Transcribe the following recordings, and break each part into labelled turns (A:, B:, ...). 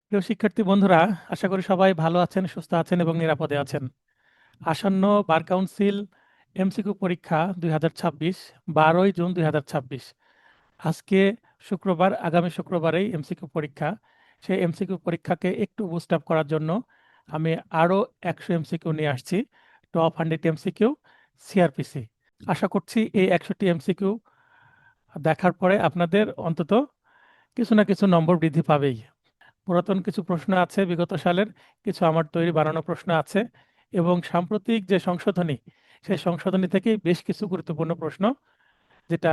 A: প্রিয় শিক্ষার্থী বন্ধুরা, আশা করি সবাই ভালো আছেন, সুস্থ আছেন এবং নিরাপদে আছেন। আসন্ন বার কাউন্সিল এমসিকিউ পরীক্ষা 2026, 12ই জুন 2026। আজকে শুক্রবার, আগামী শুক্রবারেই এমসিকিউ পরীক্ষা। সেই এমসিকিউ পরীক্ষাকে একটু বুস্ট আপ করার জন্য আমি আরও 100 এমসিকিউ নিয়ে আসছি, টপ 100 এমসিকিউ সিআরপিসি। আশা করছি এই 100টি এমসিকিউ দেখার পরে আপনাদের অন্তত কিছু না কিছু নম্বর বৃদ্ধি পাবেই। পুরাতন কিছু প্রশ্ন আছে বিগত সালের, কিছু আমার তৈরি বানানো প্রশ্ন আছে, এবং সাম্প্রতিক যে সংশোধনী, সেই সংশোধনী থেকেই বেশ কিছু গুরুত্বপূর্ণ প্রশ্ন, যেটা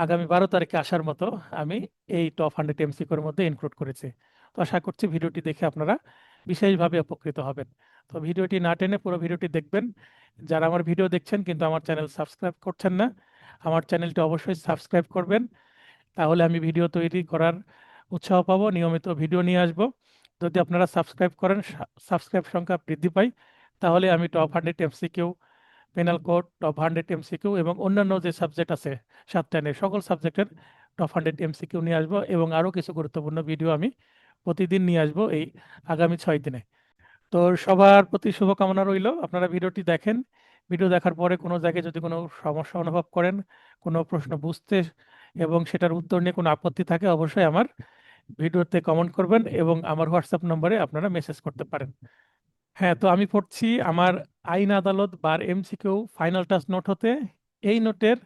A: আগামী 12 তারিখে আসার মতো, আমি এই টপ 100 এমসিকিউর মধ্যে ইনক্লুড করেছি। তো আশা করছি ভিডিওটি দেখে আপনারা বিশেষভাবে উপকৃত হবেন। তো ভিডিওটি না টেনে পুরো ভিডিওটি দেখবেন। যারা আমার ভিডিও দেখছেন কিন্তু আমার চ্যানেল সাবস্ক্রাইব করছেন না, আমার চ্যানেলটি অবশ্যই সাবস্ক্রাইব করবেন। তাহলে আমি ভিডিও তৈরি করার উৎসাহ পাবো, নিয়মিত ভিডিও নিয়ে আসব। যদি আপনারা সাবস্ক্রাইব করেন, সাবস্ক্রাইব সংখ্যা বৃদ্ধি পায়, তাহলে আমি top 100 MCQ, penal code, top 100 MCQ এবং অন্যান্য যে সাবজেক্ট আছে 7টা সকল সাবজেক্টের টপ 100 এমসিকিউ নিয়ে আসবো, এবং আরও কিছু গুরুত্বপূর্ণ ভিডিও আমি প্রতিদিন নিয়ে আসবো এই আগামী 6 দিনে। তো সবার প্রতি শুভকামনা রইল, আপনারা ভিডিওটি দেখেন। ভিডিও দেখার পরে কোনো জায়গায় যদি কোনো সমস্যা অনুভব করেন, কোনো প্রশ্ন বুঝতে এবং সেটার উত্তর নিয়ে কোনো আপত্তি থাকে, অবশ্যই আমার ভিডিওতে কমেন্ট করবেন এবং আমার হোয়াটসঅ্যাপ নম্বরে আপনারা মেসেজ করতে পারেন। হ্যাঁ, তো আমি পড়ছি আমার আইন আদালত বার এমসিকিউ ফাইনাল টাচ নোট হতে। এই নোটের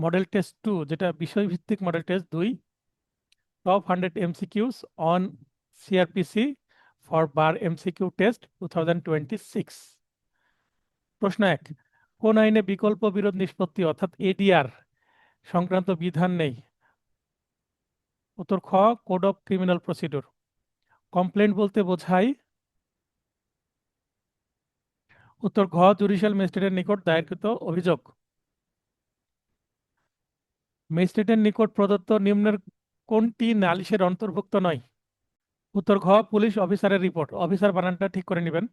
A: মডেল টেস্ট 2, যেটা বিষয়ভিত্তিক model test 2, top 100 MCQs on CrPC for bar MCQ test 2026। প্রশ্ন 1, কোন আইনে বিকল্প বিরোধ নিষ্পত্তি অর্থাৎ এডিআর সংক্রান্ত বিধান নেই? উত্তর খ, code of criminal procedure. Complaint বলতে বোঝায়? উত্তর ঘ, জুডিশিয়াল ম্যাজিস্ট্রেটের নিকট দায়েরকৃত অভিযোগ। ম্যাজিস্ট্রেটের নিকট প্রদত্ত নিম্নের কোনটি নালিশের অন্তর্ভুক্ত নয়? উত্তর ঘ, পুলিশ অফিসারের রিপোর্ট। অফিসার বানানটা ঠিক করে নেবেন।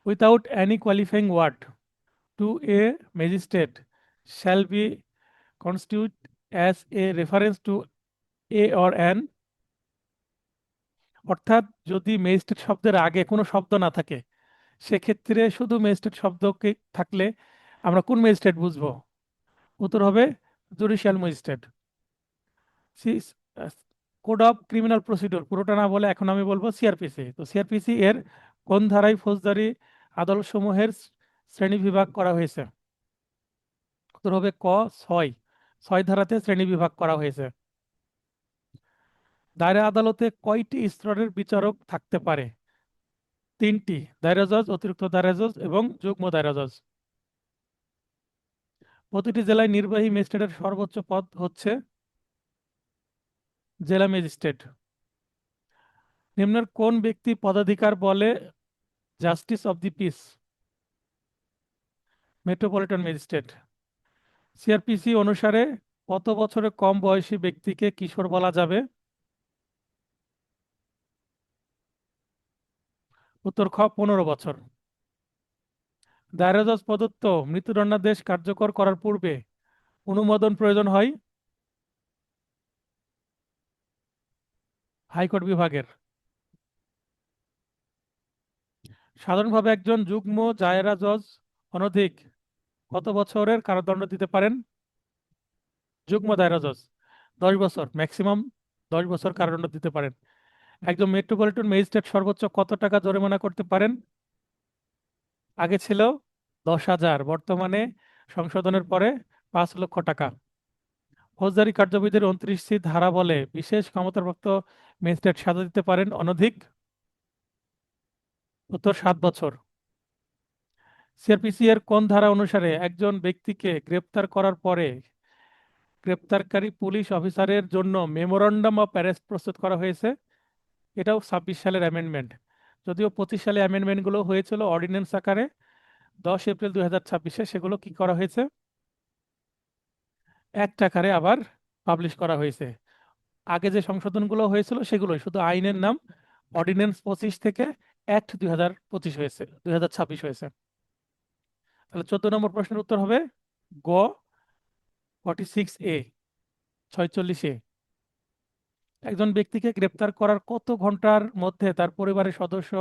A: Without any qualifying word to a magistrate shall be constitute as a reference to a or an. অর্থাৎ যদি ম্যাজিস্ট্রেট শব্দের আগে কোনো শব্দ না থাকে, সেক্ষেত্রে শুধু ম্যাজিস্ট্রেট শব্দকে থাকলে আমরা কোন ম্যাজিস্ট্রেট বুঝবো? উত্তর হবে judicial magistrate. Code of criminal procedure পুরোটা না বলে এখন আমি বলবো সিআরপিসি। তো সিআরপিসি এর কোন ধারায় ফৌজদারি আদালত সমূহের শ্রেণী বিভাগ করা হয়েছে? উত্তর হবে ক, 6। 6 ধারাতে শ্রেণী বিভাগ করা হয়েছে। দায়রা আদালতে কয়টি স্তরের বিচারক থাকতে পারে? 3টি, দায়রা জজ, অতিরিক্ত দায়রা জজ এবং যুগ্ম দায়রা জজ। প্রতিটি জেলায় নির্বাহী ম্যাজিস্ট্রেটের সর্বোচ্চ পদ হচ্ছে জেলা ম্যাজিস্ট্রেট। নিম্নের কোন ব্যক্তি পদাধিকার বলে justice of the piece? Metropolitan magistrate. CrPC অনুসারে কত বছরের কম বয়সী ব্যক্তিকে কিশোর বলা যাবে? উত্তর খ, 15 বছর। দায়রা জজ প্রদত্ত মৃত্যুদণ্ডাদেশ কার্যকর করার পূর্বে অনুমোদন প্রয়োজন হয় হাইকোর্ট বিভাগের। সাধারণভাবে একজন যুগ্ম দায়রা জজ অনধিক কত বছরের কারাদণ্ড দিতে পারেন? যুগ্ম দায়রা জজ 10 বছর, ম্যাক্সিমাম 10 বছর কারাদণ্ড দিতে পারেন। একজন মেট্রোপলিটন ম্যাজিস্ট্রেট সর্বোচ্চ কত টাকা জরিমানা করতে পারেন? আগে ছিল 10,000, বর্তমানে সংশোধনের পরে 5 লক্ষ টাকা। ফৌজদারি কার্যবিধির 29 ধারা বলে বিশেষ ক্ষমতাপ্রাপ্ত ম্যাজিস্ট্রেট সাজা দিতে পারেন অনধিক? উত্তর 7 বছর। সিআরপিসি এর কোন ধারা অনুসারে একজন ব্যক্তিকে গ্রেপ্তার করার পরে গ্রেপ্তারকারী পুলিশ অফিসারের জন্য মেমোরান্ডাম অফ অ্যারেস্ট প্রস্তুত করা হয়েছে? এটাও 26 সালের অ্যামেন্ডমেন্ট। যদিও 25 সালে অ্যামেন্ডমেন্টগুলো হয়েছিল অর্ডিন্যান্স আকারে, 10 এপ্রিল 2026-এ সেগুলো কি করা হয়েছে? অ্যাক্ট আকারে আবার পাবলিশ করা হয়েছে। আগে যে সংশোধনগুলো হয়েছিল সেগুলোই, শুধু আইনের নাম অর্ডিন্যান্স 25 থেকে অ্যাক্ট 2025 হয়েছে, 2026 হয়েছে। তাহলে 14 নম্বর প্রশ্নের উত্তর হবে গ, 46A, 46A। একজন ব্যক্তিকে গ্রেপ্তার করার কত ঘন্টার মধ্যে তার পরিবারের সদস্য,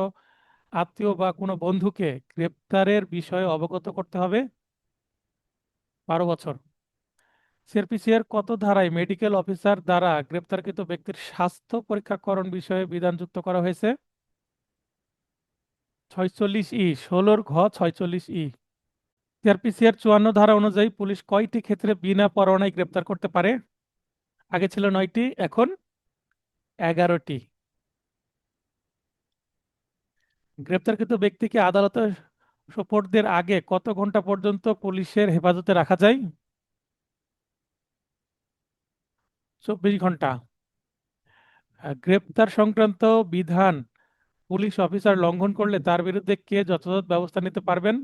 A: আত্মীয় বা কোনো বন্ধুকে গ্রেপ্তারের বিষয়ে অবগত করতে হবে? 12 বছর। সিআরপিসি এর কত ধারায় মেডিকেল অফিসার দ্বারা গ্রেপ্তারকৃত ব্যক্তির স্বাস্থ্য পরীক্ষাকরণ বিষয়ে বিধান যুক্ত করা হয়েছে? 46 ই, 16 ঘ 46 ই। সিআরপিসি এর 54 ধারা অনুযায়ী পুলিশ কয়টি ক্ষেত্রে বিনা পরোয়ানায় গ্রেপ্তার করতে পারে? আগে ছিল 9টি, এখন 11টি। গ্রেপ্তারকৃত ব্যক্তিকে আদালতে সোপর্দের আগে কত ঘন্টা পর্যন্ত পুলিশের হেফাজতে রাখা যায়? 24 ঘন্টা। গ্রেপ্তার সংক্রান্ত বিধান পুলিশ অফিসার লঙ্ঘন করলে তার বিরুদ্ধে কে যথাযথ ব্যবস্থা নিতে পারবেন?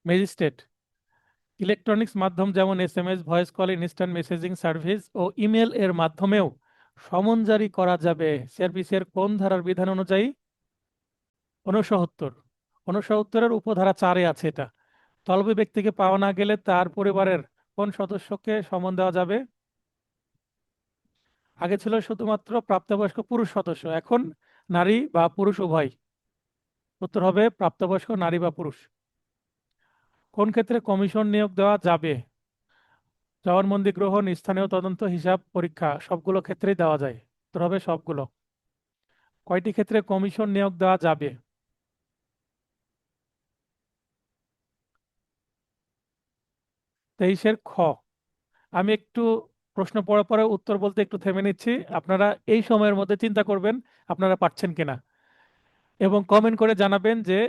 A: ম্যাজিস্ট্রেট। ইলেকট্রনিক্স মাধ্যম যেমন SMS, voice call, instant messaging service ও ইমেল এর মাধ্যমেও সমন জারি করা যাবে সিআরপিসি এর কোন ধারার বিধান অনুযায়ী? 69। 69-এর উপধারা 4-এ আছে এটা। তলবি ব্যক্তিকে পাওয়া না গেলে তার পরিবারের কোন সদস্যকে সমন দেওয়া যাবে? আগে ছিল শুধুমাত্র প্রাপ্তবয়স্ক পুরুষ সদস্য, এখন নারী বা পুরুষ উভয়। উত্তর হবে প্রাপ্তবয়স্ক নারী বা পুরুষ। কোন ক্ষেত্রে কমিশন নিয়োগ দেওয়া যাবে? জবানবন্দি গ্রহণ, স্থানীয় তদন্ত, হিসাব পরীক্ষা, সবগুলো ক্ষেত্রেই দেওয়া যায়। উত্তর হবে সবগুলো। কয়টি ক্ষেত্রে কমিশন নিয়োগ দেওয়া যাবে? 23-এর খ। আমি একটু প্রশ্ন পড়ার পরে উত্তর বলতে একটু থেমে নিচ্ছি, আপনারা এই সময়ের মধ্যে চিন্তা করবেন আপনারা পারছেন কিনা, এবং কমেন্ট করে জানাবেন যে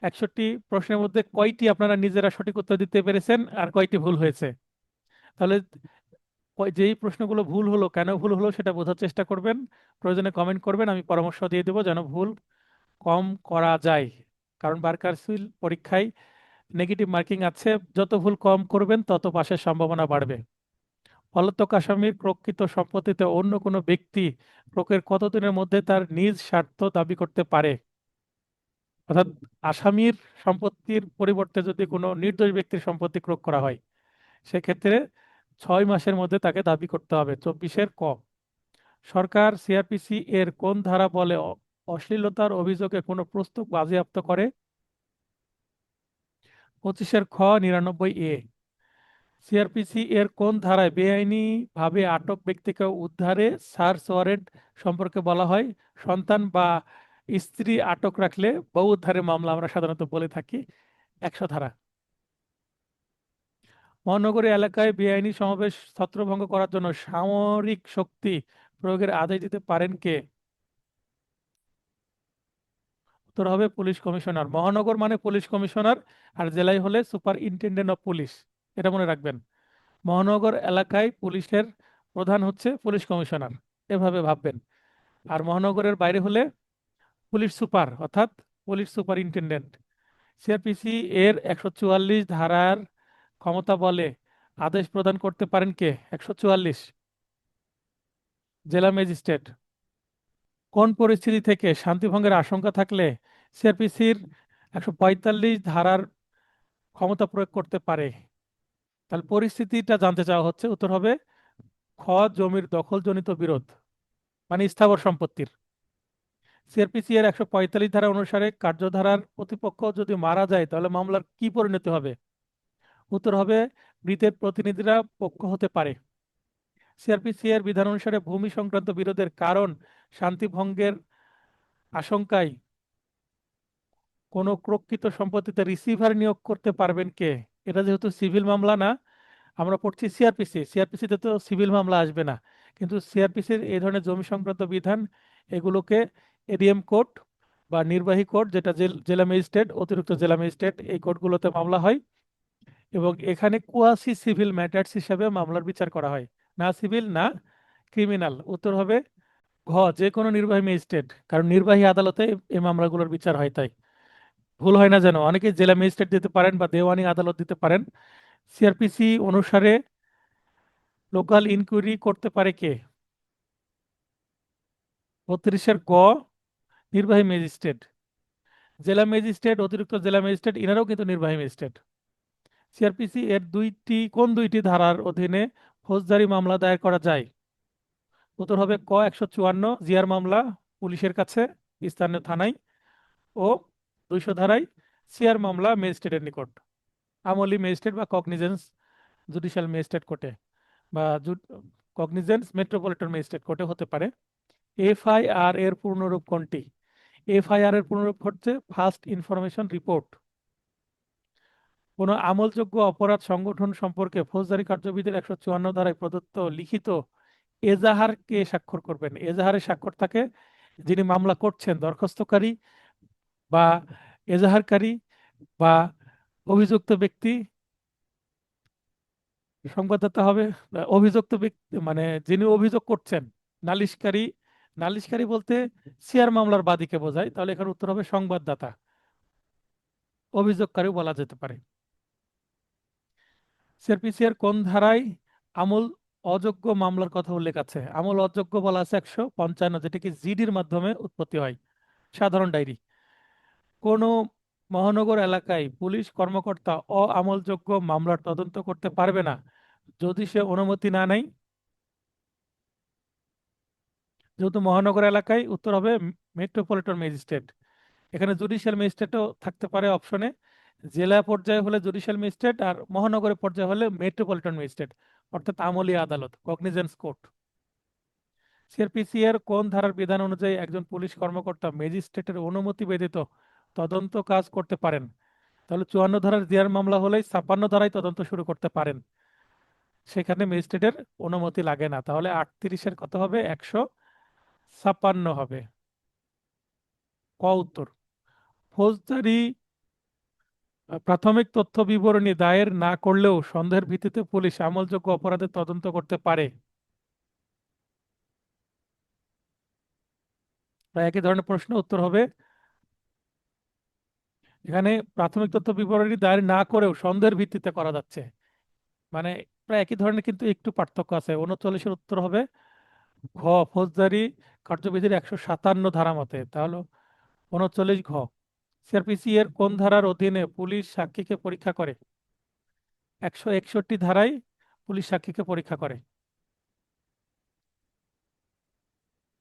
A: 61 প্রশ্নের মধ্যে কয়টি আপনারা নিজেরা সঠিক উত্তর দিতে পেরেছেন আর কয়টি ভুল হয়েছে। তাহলে যেই প্রশ্নগুলো ভুল হলো, কেন ভুল হলো সেটা বোঝার চেষ্টা করবেন। প্রয়োজনে কমেন্ট করবেন, আমি পরামর্শ দিয়ে দেবো যেন ভুল কম করা যায়। কারণ বারকারশিল পরীক্ষায় নেগেটিভ মার্কিং আছে, যত ভুল কম করবেন তত পাশের সম্ভাবনা বাড়বে। পলাতক আসামির প্রকৃত সম্পত্তিতে অন্য কোনো ব্যক্তি প্রকের কতদিনের মধ্যে তার নিজ স্বার্থ দাবি করতে পারে? অর্থাৎ আসামির সম্পত্তির পরিবর্তে যদি কোনো নির্দোষ ব্যক্তির সম্পত্তি ক্রয় করা হয়, সেক্ষেত্রে 6 মাসের মধ্যে তাকে দাবি করতে হবে। 24-এর ক। সরকার সিআরপিসি এর কোন ধারা বলে অশ্লীলতার অভিযোগে কোনো পুস্তক বাজেয়াপ্ত করে? 25-এর খ, 99-এ। সিআরপিসি এর কোন ধারায় বেআইনি ভাবে আটক ব্যক্তিকে উদ্ধারে সার্চ ওয়ারেন্ট সম্পর্কে বলা হয়? সন্তান বা স্ত্রী আটক রাখলে বউ উদ্ধারের মামলা আমরা সাধারণত বলে থাকি। 100 ধারা। মহানগরী এলাকায় বেআইনি সমাবেশ ছত্রভঙ্গ করার জন্য সামরিক শক্তি প্রয়োগের আদেশ দিতে পারেন কে? উত্তর হবে পুলিশ কমিশনার। মহানগর মানে পুলিশ কমিশনার, আর জেলায় হলে সুপারিনটেন্ডেন্ট অফ পুলিশ। এটা মনে রাখবেন। মহানগর এলাকায় পুলিশের প্রধান হচ্ছে পুলিশ কমিশনার, এভাবে ভাববেন। আর মহানগরের বাইরে হলে পুলিশ সুপার, অর্থাৎ পুলিশ সুপারিনটেন্ডেন্ট। সিআরপিসি এর 144 ধারার ক্ষমতা বলে আদেশ প্রদান করতে পারেন কে? 144, জেলা ম্যাজিস্ট্রেট। কোন পরিস্থিতি থেকে শান্তিভঙ্গের আশঙ্কা থাকলে সিআরপিসির 145 ধারার ক্ষমতা প্রয়োগ করতে পারে? তাহলে পরিস্থিতিটা জানতে চাওয়া হচ্ছে। উত্তর হবে খ, জমির দখলজনিত বিরোধ, মানে স্থাবর সম্পত্তির। সিআরপিসি এর 145 ধারা অনুসারে কার্যধারার প্রতিপক্ষ যদি মারা যায় তাহলে মামলার কি পরিণতি হবে? উত্তর হবে মৃতের প্রতিনিধিরা পক্ষ হতে পারে। সিআরপিসি এর বিধান অনুসারে ভূমি সংক্রান্ত বিরোধের কারণ শান্তি ভঙ্গের আশঙ্কায় কোনো প্রকৃত সম্পত্তিতে রিসিভার নিয়োগ করতে পারবেন কে? এটা যেহেতু সিভিল মামলা না, আমরা পড়ছি সিআরপিসি, সিআরপিসিতে তো সিভিল মামলা আসবে না, কিন্তু সিআরপিসির এই ধরনের জমি সংক্রান্ত বিধান এগুলোকে এডিএম কোর্ট বা নির্বাহী কোর্ট, যেটা জেলা ম্যাজিস্ট্রেট, অতিরিক্ত জেলা ম্যাজিস্ট্রেট, এই কোর্টগুলোতে মামলা হয়। এবং এখানে কুয়াসি সিভিল ম্যাটার্স হিসাবে মামলার বিচার করা হয়, না সিভিল না ক্রিমিনাল। উত্তর হবে ঘ, যে কোনো নির্বাহী ম্যাজিস্ট্রেট, কারণ নির্বাহী আদালতে এই মামলাগুলোর বিচার হয়। তাই ভুল হয় না যেন, অনেকে জেলা ম্যাজিস্ট্রেট দিতে পারেন বা দেওয়ানি আদালত দিতে পারেন। সিআরপিসি অনুসারে লোকাল ইনকোয়ারি করতে পারে কে? 32-এর গ, নির্বাহী ম্যাজিস্ট্রেট। জেলা ম্যাজিস্ট্রেট, অতিরিক্ত জেলা ম্যাজিস্ট্রেট, ইনারাও কিন্তু নির্বাহী ম্যাজিস্ট্রেট। সিআরপিসি এর কোন দুইটি ধারার অধীনে ফৌজদারি মামলা দায়ের করা যায়? উত্তর হবে ক 154, জিআর মামলা পুলিশের কাছে স্থানীয় থানায়, ও 200 ধারায় সিআর মামলা ম্যাজিস্ট্রেটের নিকট, আমলি ম্যাজিস্ট্রেট বা কগনিজেন্স জুডিশিয়াল ম্যাজিস্ট্রেট কোর্টে বা কগনিজেন্স মেট্রোপলিটন ম্যাজিস্ট্রেট কোর্টে হতে পারে। এফআইআর এর পূর্ণরূপ কোনটি? এফআইআর এর পূর্ণরূপ হচ্ছে ফার্স্ট ইনফরমেশন রিপোর্ট। কোনো আমলযোগ্য অপরাধ সংগঠন সম্পর্কে ফৌজদারি কার্যবিধির 154 ধারায় প্রদত্ত লিখিত এজাহার কে স্বাক্ষর করবেন? এজাহারে স্বাক্ষর থাকে যিনি মামলা করছেন, দরখাস্তকারী বা এজাহারকারী বা অভিযুক্ত ব্যক্তি, সংবাদদাতা হবে অভিযুক্ত ব্যক্তি মানে যিনি অভিযোগ করছেন, নালিশকারী। নালিশকারী বলতে সিআর মামলার বাদীকে বোঝায়, তাহলে এখানে উত্তর হবে সংবাদদাতা, অভিযোগকারী বলা যেতে পারে। সিআরপিসি এর কোন ধারায় আমল অযোগ্য মামলার কথা উল্লেখ আছে? আমল অযোগ্য বলা আছে 155, যেটা কি জিডির মাধ্যমে উৎপত্তি হয়, সাধারণ ডায়েরি। কোন মহানগর এলাকায় পুলিশ কর্মকর্তা অআমলযোগ্য মামলার তদন্ত করতে পারবে না যদি সে অনুমতি না নেয়? যেহেতু মহানগর এলাকায়, উত্তর হবে মেট্রোপলিটন ম্যাজিস্ট্রেট। এখানে জুডিশিয়াল ম্যাজিস্ট্রেটও থাকতে পারে অপশনে। জেলা পর্যায়ে হলে জুডিশিয়াল ম্যাজিস্ট্রেট, আর মহানগরের পর্যায়ে হলে মেট্রোপলিটন ম্যাজিস্ট্রেট, অর্থাৎ আমলি আদালত, কগনিজেন্স কোর্ট। সিআরপিসি এর কোন ধারার বিধান অনুযায়ী একজন পুলিশ কর্মকর্তা ম্যাজিস্ট্রেটের অনুমতি ব্যতীত তদন্ত কাজ করতে পারেন? তাহলে 54 ধারার জিআর মামলা হলেই 56 ধারায় তদন্ত শুরু করতে পারেন, সেখানে ম্যাজিস্ট্রেটের অনুমতি লাগে না। তাহলে 38-এর কত হবে? 156 হবে ক উত্তর। ফৌজদারি প্রাথমিক তথ্য বিবরণী দায়ের না করলেও সন্দেহের ভিত্তিতে পুলিশ আমলযোগ্য অপরাধের তদন্ত করতে পারে। প্রায় একই ধরনের প্রশ্ন, উত্তর হবে এখানে প্রাথমিক তথ্য বিবরণী দায়ের না করেও সন্দেহের ভিত্তিতে করা যাচ্ছে, মানে প্রায় একই ধরনের কিন্তু একটু পার্থক্য আছে। 39-এর উত্তর হবে ঘ, ফৌজদারি কার্যবিধির 157 ধারা মতে, তাহলে 39 ঘ। সিআরপিসি এর কোন ধারার অধীনে পুলিশ সাক্ষীকে পরীক্ষা করে? 161 ধারায় পুলিশ সাক্ষীকে পরীক্ষা করে।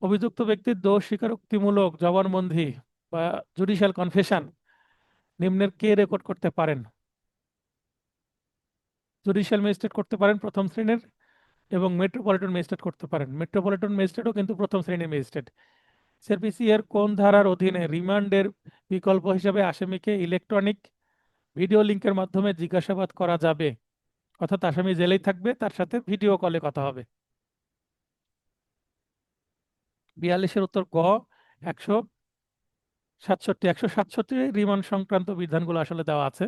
A: অভিযুক্ত ব্যক্তির দোষ স্বীকারোক্তিমূলক জবানবন্দি বা জুডিশিয়াল কনফেশন নিম্নের কে রেকর্ড করতে পারেন? জুডিশিয়াল ম্যাজিস্ট্রেট করতে পারেন প্রথম শ্রেণীর, এবং মেট্রোপলিটন ম্যাজিস্ট্রেট করতে পারেন। মেট্রোপলিটন ম্যাজিস্ট্রেটও কিন্তু প্রথম শ্রেণীর ম্যাজিস্ট্রেট। সিআরপিসি এর কোন ধারার অধীনে রিমান্ডের বিকল্প হিসেবে আসামিকে ইলেকট্রনিক ভিডিও লিংকের মাধ্যমে জিজ্ঞাসাবাদ করা যাবে? অর্থাৎ আসামি জেলেই থাকবে, তার সাথে ভিডিও কলে কথা হবে। 42-এর উত্তর গ, 167 রিমান্ড সংক্রান্ত বিধানগুলো আসলে দেওয়া আছে।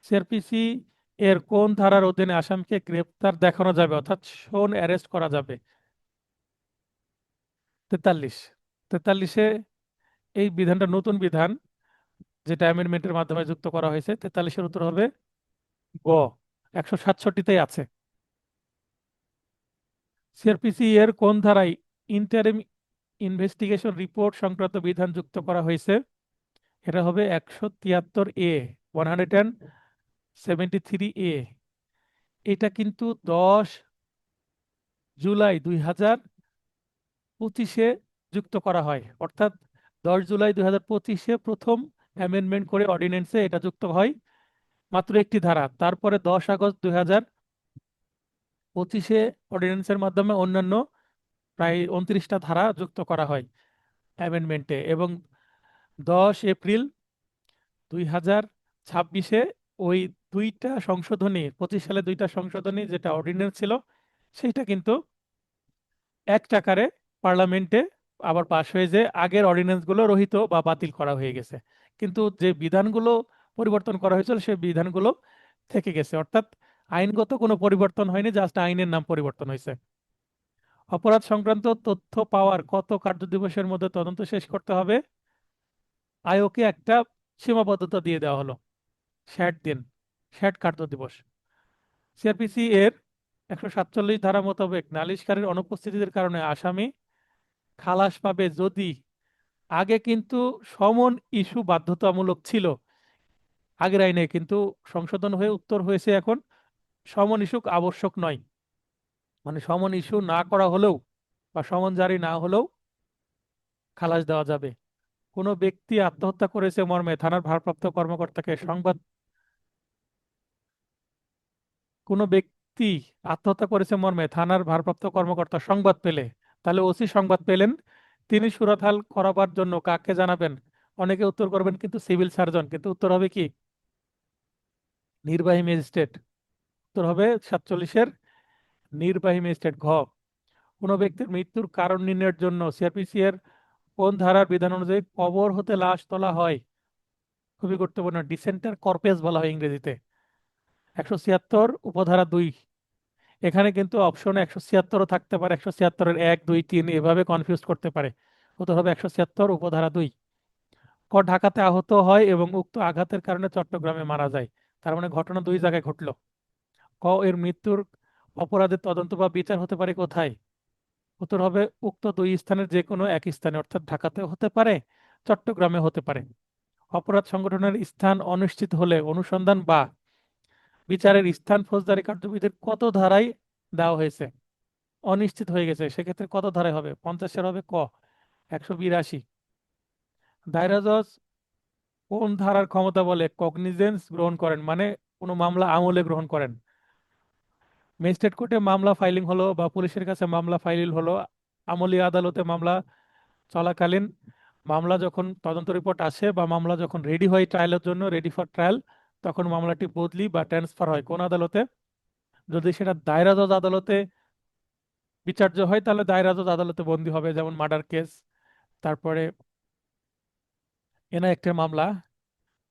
A: সিআরপিসি এর কোন ধারার অধীনে আসামিকে গ্রেপ্তার দেখানো যাবে, অর্থাৎ শোন অ্যারেস্ট করা যাবে? 43। 43-এ এই বিধানটা নতুন বিধান, যেটা অ্যামেন্ডমেন্টের মাধ্যমে যুক্ত করা হয়েছে। 43-এর উত্তর হবে গ, 167তেই আছে। সিআরপিসি এর কোন ধারায় ইন্টারিম ইনভেস্টিগেশন রিপোর্ট সংক্রান্ত বিধান যুক্ত করা হয়েছে? এটা হবে 173 এ, 173 এ। এটা কিন্তু 10 জুলাই 2025-এ যুক্ত করা হয়, অর্থাৎ 10 জুলাই 2025-এ প্রথম অ্যামেন্ডমেন্ট করে অর্ডিন্যান্সে এটা যুক্ত হয়, মাত্র একটি ধারা। তারপরে 10 আগস্ট 2025-এ অর্ডিন্যান্সের মাধ্যমে অন্যান্য প্রায় 29টা ধারা যুক্ত করা হয় অ্যামেন্ডমেন্টে, এবং 10 এপ্রিল 2026-এ ওই দুইটা সংশোধনী, 25 সালে দুইটা সংশোধনী যেটা অর্ডিন্যান্স ছিল, সেইটা কিন্তু এক টাকারে পার্লামেন্টে আবার পাশ হয়ে যে আগের অর্ডিন্যান্স গুলো রহিত বা বাতিল করা হয়ে গেছে, কিন্তু যে বিধানগুলো পরিবর্তন করা হয়েছিল সেই বিধানগুলো থেকে গেছে, অর্থাৎ আইনগত কোনো পরিবর্তন হয়নি, জাস্ট আইনের নাম পরিবর্তন হয়েছে। অপরাধ সংক্রান্ত তথ্য পাওয়ার কত কার্য দিবসের মধ্যে তদন্ত শেষ করতে হবে? আয়োকে একটা সীমাবদ্ধতা দিয়ে দেওয়া হলো, 60 দিন, 60 কার্য দিবস। সিআরপিসি এর 147 ধারা মোতাবেক নালিশকারীর অনুপস্থিতির কারণে আসামি খালাস পাবে যদি, আগে কিন্তু সমন ইস্যু বাধ্যতামূলক ছিল আগের আইনে, কিন্তু সংশোধন হয়ে উত্তর হয়েছে এখন সমন ইস্যু আবশ্যক নয়, মানে সমন ইস্যু না করা হলেও বা সমন জারি না হলেও খালাস দেওয়া যাবে। কোনো ব্যক্তি আত্মহত্যা করেছে মর্মে থানার ভারপ্রাপ্ত কর্মকর্তাকে সংবাদ কোনো ব্যক্তি আত্মহত্যা করেছে মর্মে থানার ভারপ্রাপ্ত কর্মকর্তা সংবাদ পেলে, তাহলে ওসি সংবাদ পেলেন, তিনি সুরাতহাল করাবার জন্য কাকে জানাবেন? অনেকে উত্তর করবেন কিন্তু সিভিল সার্জন, কিন্তু উত্তর হবে কি? নির্বাহী ম্যাজিস্ট্রেট। উত্তর হবে 47-এর নির্বাহী ম্যাজিস্ট্রেট। ঘ, কোনো ব্যক্তির মৃত্যুর কারণ নির্ণয়ের জন্য সিআরপিসি এর কোন ধারার বিধান অনুযায়ী কবর হতে লাশ তোলা হয়? খুবই গুরুত্বপূর্ণ, ডিসেন্টার কর্পেস বলা হয় ইংরেজিতে। 176 উপধারা 2। এখানে কিন্তু অপশনে 176ও থাকতে পারে, 176-এর 1, 2, 3 এভাবে কনফিউজ করতে পারে। উত্তর হবে 176 উপধারা 2। ক, ঢাকাতে আহত হয় এবং উক্ত আঘাতের কারণে চট্টগ্রামে মারা যায়। তার মানে ঘটনা দুই জায়গায় ঘটলো। ক, এর মৃত্যুর অপরাধের তদন্ত বা বিচার হতে পারে কোথায়? উত্তর হবে উক্ত দুই স্থানের যে কোনো এক স্থানে, অর্থাৎ ঢাকাতেও হতে পারে, চট্টগ্রামে হতে পারে। অপরাধ সংগঠনের স্থান অনিশ্চিত হলে অনুসন্ধান বা বিচারের স্থান ফৌজদারি কার্যবিধির কত ধারায় দেওয়া হয়েছে? অনিশ্চিত হয়ে গেছে, সেক্ষেত্রে কত ধারায় হবে? 50-এর হবে ক, 182। দায়রা জজ কোন ধারার ক্ষমতা বলে কগনিজেন্স গ্রহণ করেন, মানে কোনো মামলা আমলে গ্রহণ করেন? ম্যাজিস্ট্রেট কোর্টে মামলা ফাইলিং হলো বা পুলিশের কাছে মামলা ফাইল হলো, আমলি আদালতে মামলা চলাকালীন, মামলা যখন তদন্ত রিপোর্ট আসে বা মামলা যখন রেডি হয় ট্রায়ালের জন্য, রেডি ফর ট্রায়াল, তখন মামলাটি বদলি বা ট্রান্সফার হয় কোন আদালতে? যদি সেটা দায়রা জজ আদালতে বিচার্য হয় তাহলে দায়রা জজ আদালতে বন্দী হবে, যেমন মার্ডার কেস, তারপরে এনা একটা মামলা,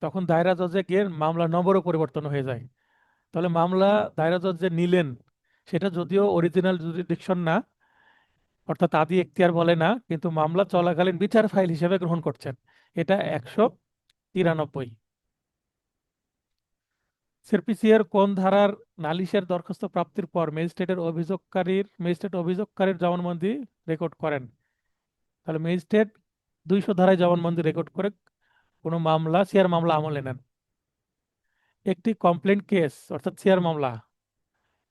A: তখন দায়রা জজে গিয়ে মামলা নম্বরও পরিবর্তন হয়ে যায়। তাহলে মামলা দায়রা জজ যে নিলেন, সেটা যদিও অরিজিনাল জুরিডিকশন না, অর্থাৎ আদি এখতিয়ার বলে না, কিন্তু মামলা চলাকালীন বিচার ফাইল হিসেবে গ্রহণ করছেন। এটা 193। সিআরপিসি এর কোন ধারার নালিশের দরখাস্ত প্রাপ্তির পর ম্যাজিস্ট্রেট অভিযোগকারীর জবানবন্দি রেকর্ড করেন? তাহলে ম্যাজিস্ট্রেট 200 ধারায় জবানবন্দি রেকর্ড করে কোনো মামলা, সিআর মামলা আমলে নেন। একটি কমপ্লেন্ট কেস অর্থাৎ সিআর মামলা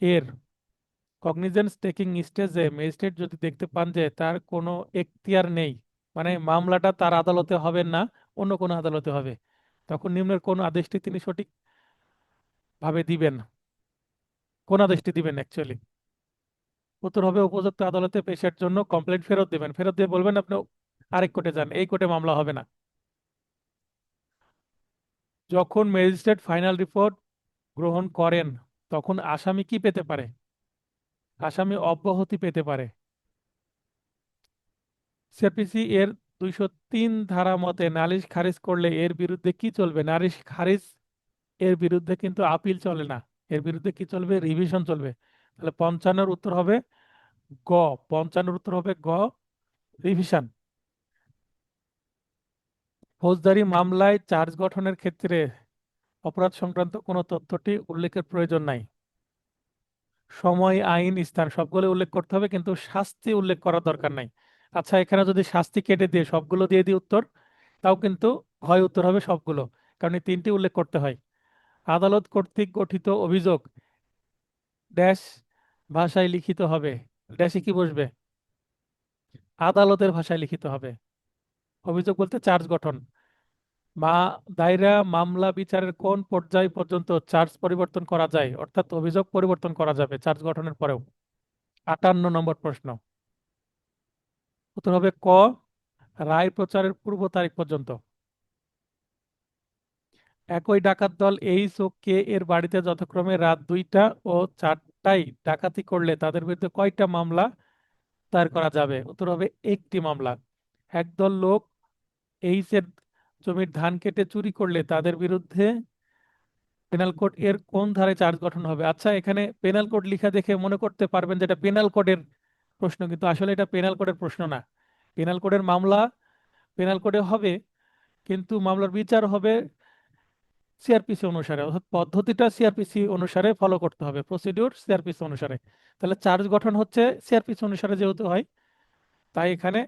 A: এর কগনিজেন্স টেকিং স্টেজে ম্যাজিস্ট্রেট যদি দেখতে পান যে তার কোনো এখতিয়ার নেই, মানে মামলাটা তার আদালতে হবে না, অন্য কোনো আদালতে হবে, তখন নিম্নের কোন আদেশটি তিনি সঠিকভাবে দিবেন? কোন আদেশটি দিবেন অ্যাকচুয়ালি? উত্তর হবে উপযুক্ত আদালতে পেশের জন্য কমপ্লেন্ট ফেরত দিবেন, ফেরত দিয়ে বলবেন আপনি আরেক কোর্টে যান, এই কোর্টে মামলা হবে না। যখন ম্যাজিস্ট্রেট ফাইনাল রিপোর্ট গ্রহণ করেন তখন আসামি কি পেতে পারে? আসামি অব্যাহতি পেতে পারে। সিআরপিসি এর 203 ধারা মতে নালিশ খারিজ করলে এর বিরুদ্ধে কি চলবে? নালিশ খারিজ এর বিরুদ্ধে কিন্তু আপিল চলে না, এর বিরুদ্ধে কি চলবে? রিভিশন চলবে। তাহলে 55-এর উত্তর হবে গ, 55-এর উত্তর হবে গ, রিভিশন। ফৌজদারি মামলায় চার্জ গঠনের ক্ষেত্রে অপরাধ সংক্রান্ত কোনো তথ্যটি উল্লেখের প্রয়োজন নাই। সময়, আইন, স্থান সবগুলো উল্লেখ করতে হবে, কিন্তু শাস্তি উল্লেখ করার দরকার নাই। আচ্ছা, এখানে যদি শাস্তি কেটে দিয়ে সবগুলো দিয়ে দিই উত্তর, তাও কিন্তু হয় উত্তর হবে সবগুলো, কারণ এই তিনটি উল্লেখ করতে হয়। আদালত কর্তৃক গঠিত অভিযোগ ড্যাশ ভাষায় লিখিত হবে, ড্যাশে কি বসবে? আদালতের ভাষায় লিখিত হবে। অভিযোগ বলতে চার্জ গঠন। মা দায়রা মামলা বিচারের কোন পর্যায় পর্যন্ত চার্জ পরিবর্তন করা যায়, অর্থাৎ অভিযোগ পরিবর্তন করা যাবে চার্জ গঠনের পরেও? 58 নম্বর প্রশ্ন। উত্তর হবে ক, রায় প্রচারের পূর্ব তারিখ পর্যন্ত। একই ডাকাত দল এইচ ও কে এর বাড়িতে যথাক্রমে রাত 2টা ও 4টায় ডাকাতি করলে তাদের বিরুদ্ধে কয়টা মামলা দায়ের করা যাবে? উত্তর হবে একটি মামলা। একদল লোক এইচ এর জমির ধান কেটে চুরি করলে তাদের বিরুদ্ধে পেনাল কোড এর কোন ধারায় চার্জ গঠন হবে? আচ্ছা, এখানে পেনাল কোড লিখা দেখে মনে করতে পারবেন যেটা পেনাল কোডের প্রশ্ন, কিন্তু আসলে এটা পেনাল কোডের প্রশ্ন না। পেনাল কোডের মামলা পেনাল কোডে হবে, কিন্তু মামলার বিচার হবে সিআরপিসি অনুসারে, অর্থাৎ পদ্ধতিটা সিআরপিসি অনুসারে ফলো করতে হবে, প্রসিডিউর সিআরপিসি অনুসারে। তাহলে চার্জ গঠন হচ্ছে সিআরপিসি অনুসারে যেহেতু হয়, তাই এখানে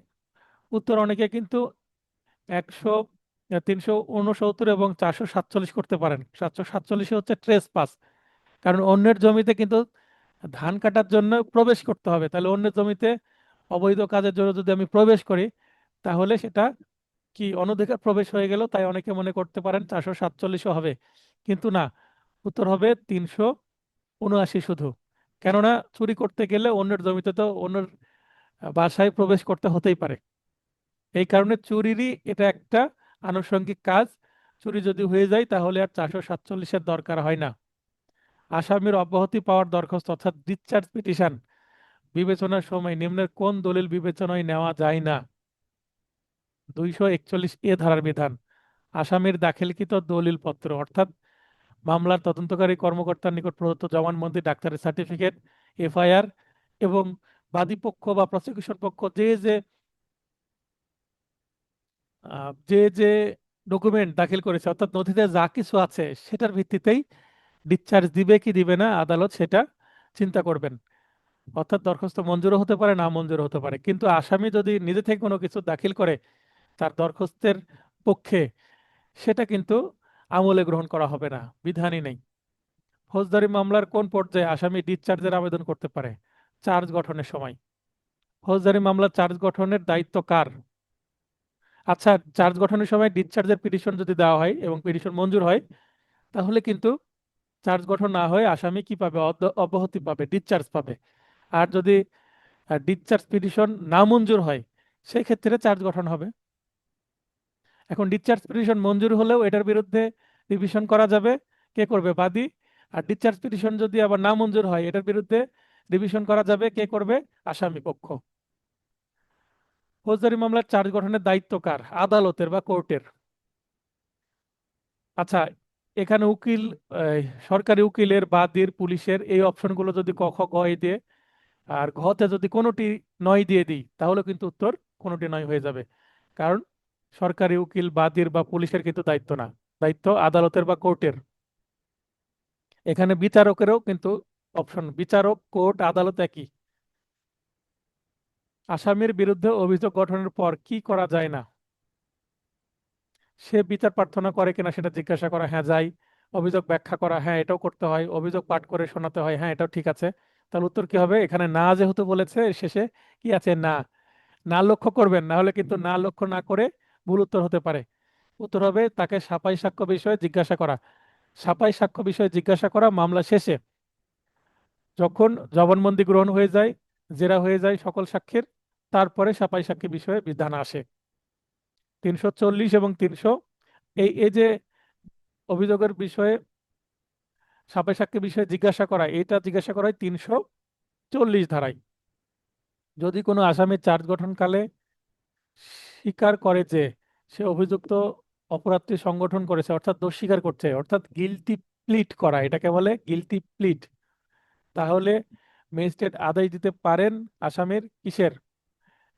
A: উত্তর অনেকে কিন্তু 369 এবং 447 করতে পারেন। 747 হচ্ছে ট্রেস পাস, কারণ অন্যের জমিতে কিন্তু ধান কাটার জন্য প্রবেশ করতে হবে, তাহলে অন্যের জমিতে অবৈধ কাজের জন্য যদি আমি প্রবেশ করি, তাহলে সেটা কি অনধিকার প্রবেশ হয়ে গেল, তাই অনেকে মনে করতে পারেন 447ও হবে। কিন্তু না, উত্তর হবে 379 শুধু। কেননা চুরি করতে গেলে অন্যের জমিতে তো অন্যের বাসায় প্রবেশ করতে হতেই পারে। এই কারণে চুরিরই এটা একটা আনুষঙ্গিক কাজ। চুরি যদি হয়ে যায় তাহলে আর 447-এর দরকার হয় না। আসামির অব্যাহতি পাওয়ার দরখাস্ত অর্থাৎ ডিসচার্জ পিটিশন বিবেচনার সময় নিম্নের কোন দলিল বিবেচনায় নেওয়া যায় না? 241 ধারার বিধান। আসামির দাখিলকৃত দলিলপত্র অর্থাৎ মামলার তদন্তকারী কর্মকর্তার নিকট প্রদত্ত জবানবন্দি, ডাক্তারের সার্টিফিকেট, এফআইআর এবং বাদী পক্ষ বা প্রসিকিউশন পক্ষ যে যে ডকুমেন্ট দাখিল করেছে অর্থাৎ নথিতে যা কিছু আছে সেটার ভিত্তিতেই ডিসচার্জ দিবে কি দিবে না আদালত সেটা চিন্তা করবেন। অর্থাৎ দরখাস্ত মঞ্জুরও হতে পারে, না মঞ্জুর হতে পারে, কিন্তু আসামি যদি নিজে থেকে কোনো কিছু দাখিল করে তার দরখাস্তের পক্ষে, সেটা কিন্তু আমলে গ্রহণ করা হবে না, বিধানই নেই। ফৌজদারি মামলার কোন পর্যায়ে আসামি ডিসচার্জের আবেদন করতে পারে? চার্জ গঠনের সময়। ফৌজদারি মামলার চার্জ গঠনের দায়িত্ব কার? আচ্ছা, চার্জ গঠনের সময় ডিসচার্জের পিটিশন যদি দেওয়া হয় এবং পিটিশন মঞ্জুর হয়, তাহলে কিন্তু চার্জ গঠন না হয়ে আসামি কি পাবে? অব্যাহতি পাবে, ডিসচার্জ পাবে। আর যদি ডিসচার্জ পিটিশন না মঞ্জুর হয়, সেই ক্ষেত্রে চার্জ গঠন হবে। এখন ডিসচার্জ পিটিশন মঞ্জুর হলেও এটার বিরুদ্ধে রিভিশন করা যাবে, কে করবে? বাদী। আর ডিসচার্জ পিটিশন যদি আবার না মঞ্জুর হয়, এটার বিরুদ্ধে রিভিশন করা যাবে, কে করবে? আসামি পক্ষ। ফৌজদারি মামলার চার্জ গঠনের দায়িত্ব কার? আদালতের বা কোর্টের। আচ্ছা, এখানে উকিল, সরকারি উকিলের, বাদীর, পুলিশের এই অপশনগুলো যদি ক, খ, গ এ দিয়ে আর ঘতে যদি কোনোটি নয় দিয়ে দিই, তাহলে কিন্তু উত্তর কোনোটি নয় হয়ে যাবে। কারণ সরকারি উকিল, বাদীর বা পুলিশের কিন্তু দায়িত্ব না, দায়িত্ব আদালতের বা কোর্টের। এখানে বিচারকেরও কিন্তু অপশন, বিচারক, কোর্ট, আদালত একই। আসামির বিরুদ্ধে অভিযোগ গঠনের পর কি করা যায় না? সে বিচার প্রার্থনা করে কিনা সেটা জিজ্ঞাসা করা, হ্যাঁ যাই। অভিযোগ ব্যাখ্যা করা, হ্যাঁ এটাও করতে হয়। অভিযোগ পাঠ করে শোনাতে হয়, হ্যাঁ এটাও ঠিক আছে। তাহলে উত্তর কি হবে? এখানে না যেহেতু বলেছে, শেষে কি আছে? না। না লক্ষ্য করবেন, না হলে কিন্তু না লক্ষ্য না করে ভুল উত্তর হতে পারে। উত্তর হবে তাকে সাফাই সাক্ষ্য বিষয়ে জিজ্ঞাসা করা। সাফাই সাক্ষ্য বিষয়ে জিজ্ঞাসা করা মামলা শেষে, যখন জবানবন্দি গ্রহণ হয়ে যায়, জেরা হয়ে যায় সকল সাক্ষীর, তারপরে সাফাই সাক্ষী বিষয়ে বিধান আসে। 340 এবং 300, এই এই যে অভিযোগের বিষয়ে সাফাই সাক্ষী বিষয়ে জিজ্ঞাসা করা, এটা জিজ্ঞাসা করা হয় 340 ধারায়। যদি কোনো আসামি চার্জ গঠনকালে স্বীকার করে যে সে অভিযুক্ত অপরাধটি সংগঠন করেছে, অর্থাৎ দোষ স্বীকার করছে, অর্থাৎ গিলটি প্লিট করা, এটাকে বলে গিলটি প্লিট, তাহলে ম্যাজিস্ট্রেট আদেশ দিতে পারেন আসামির কিসের?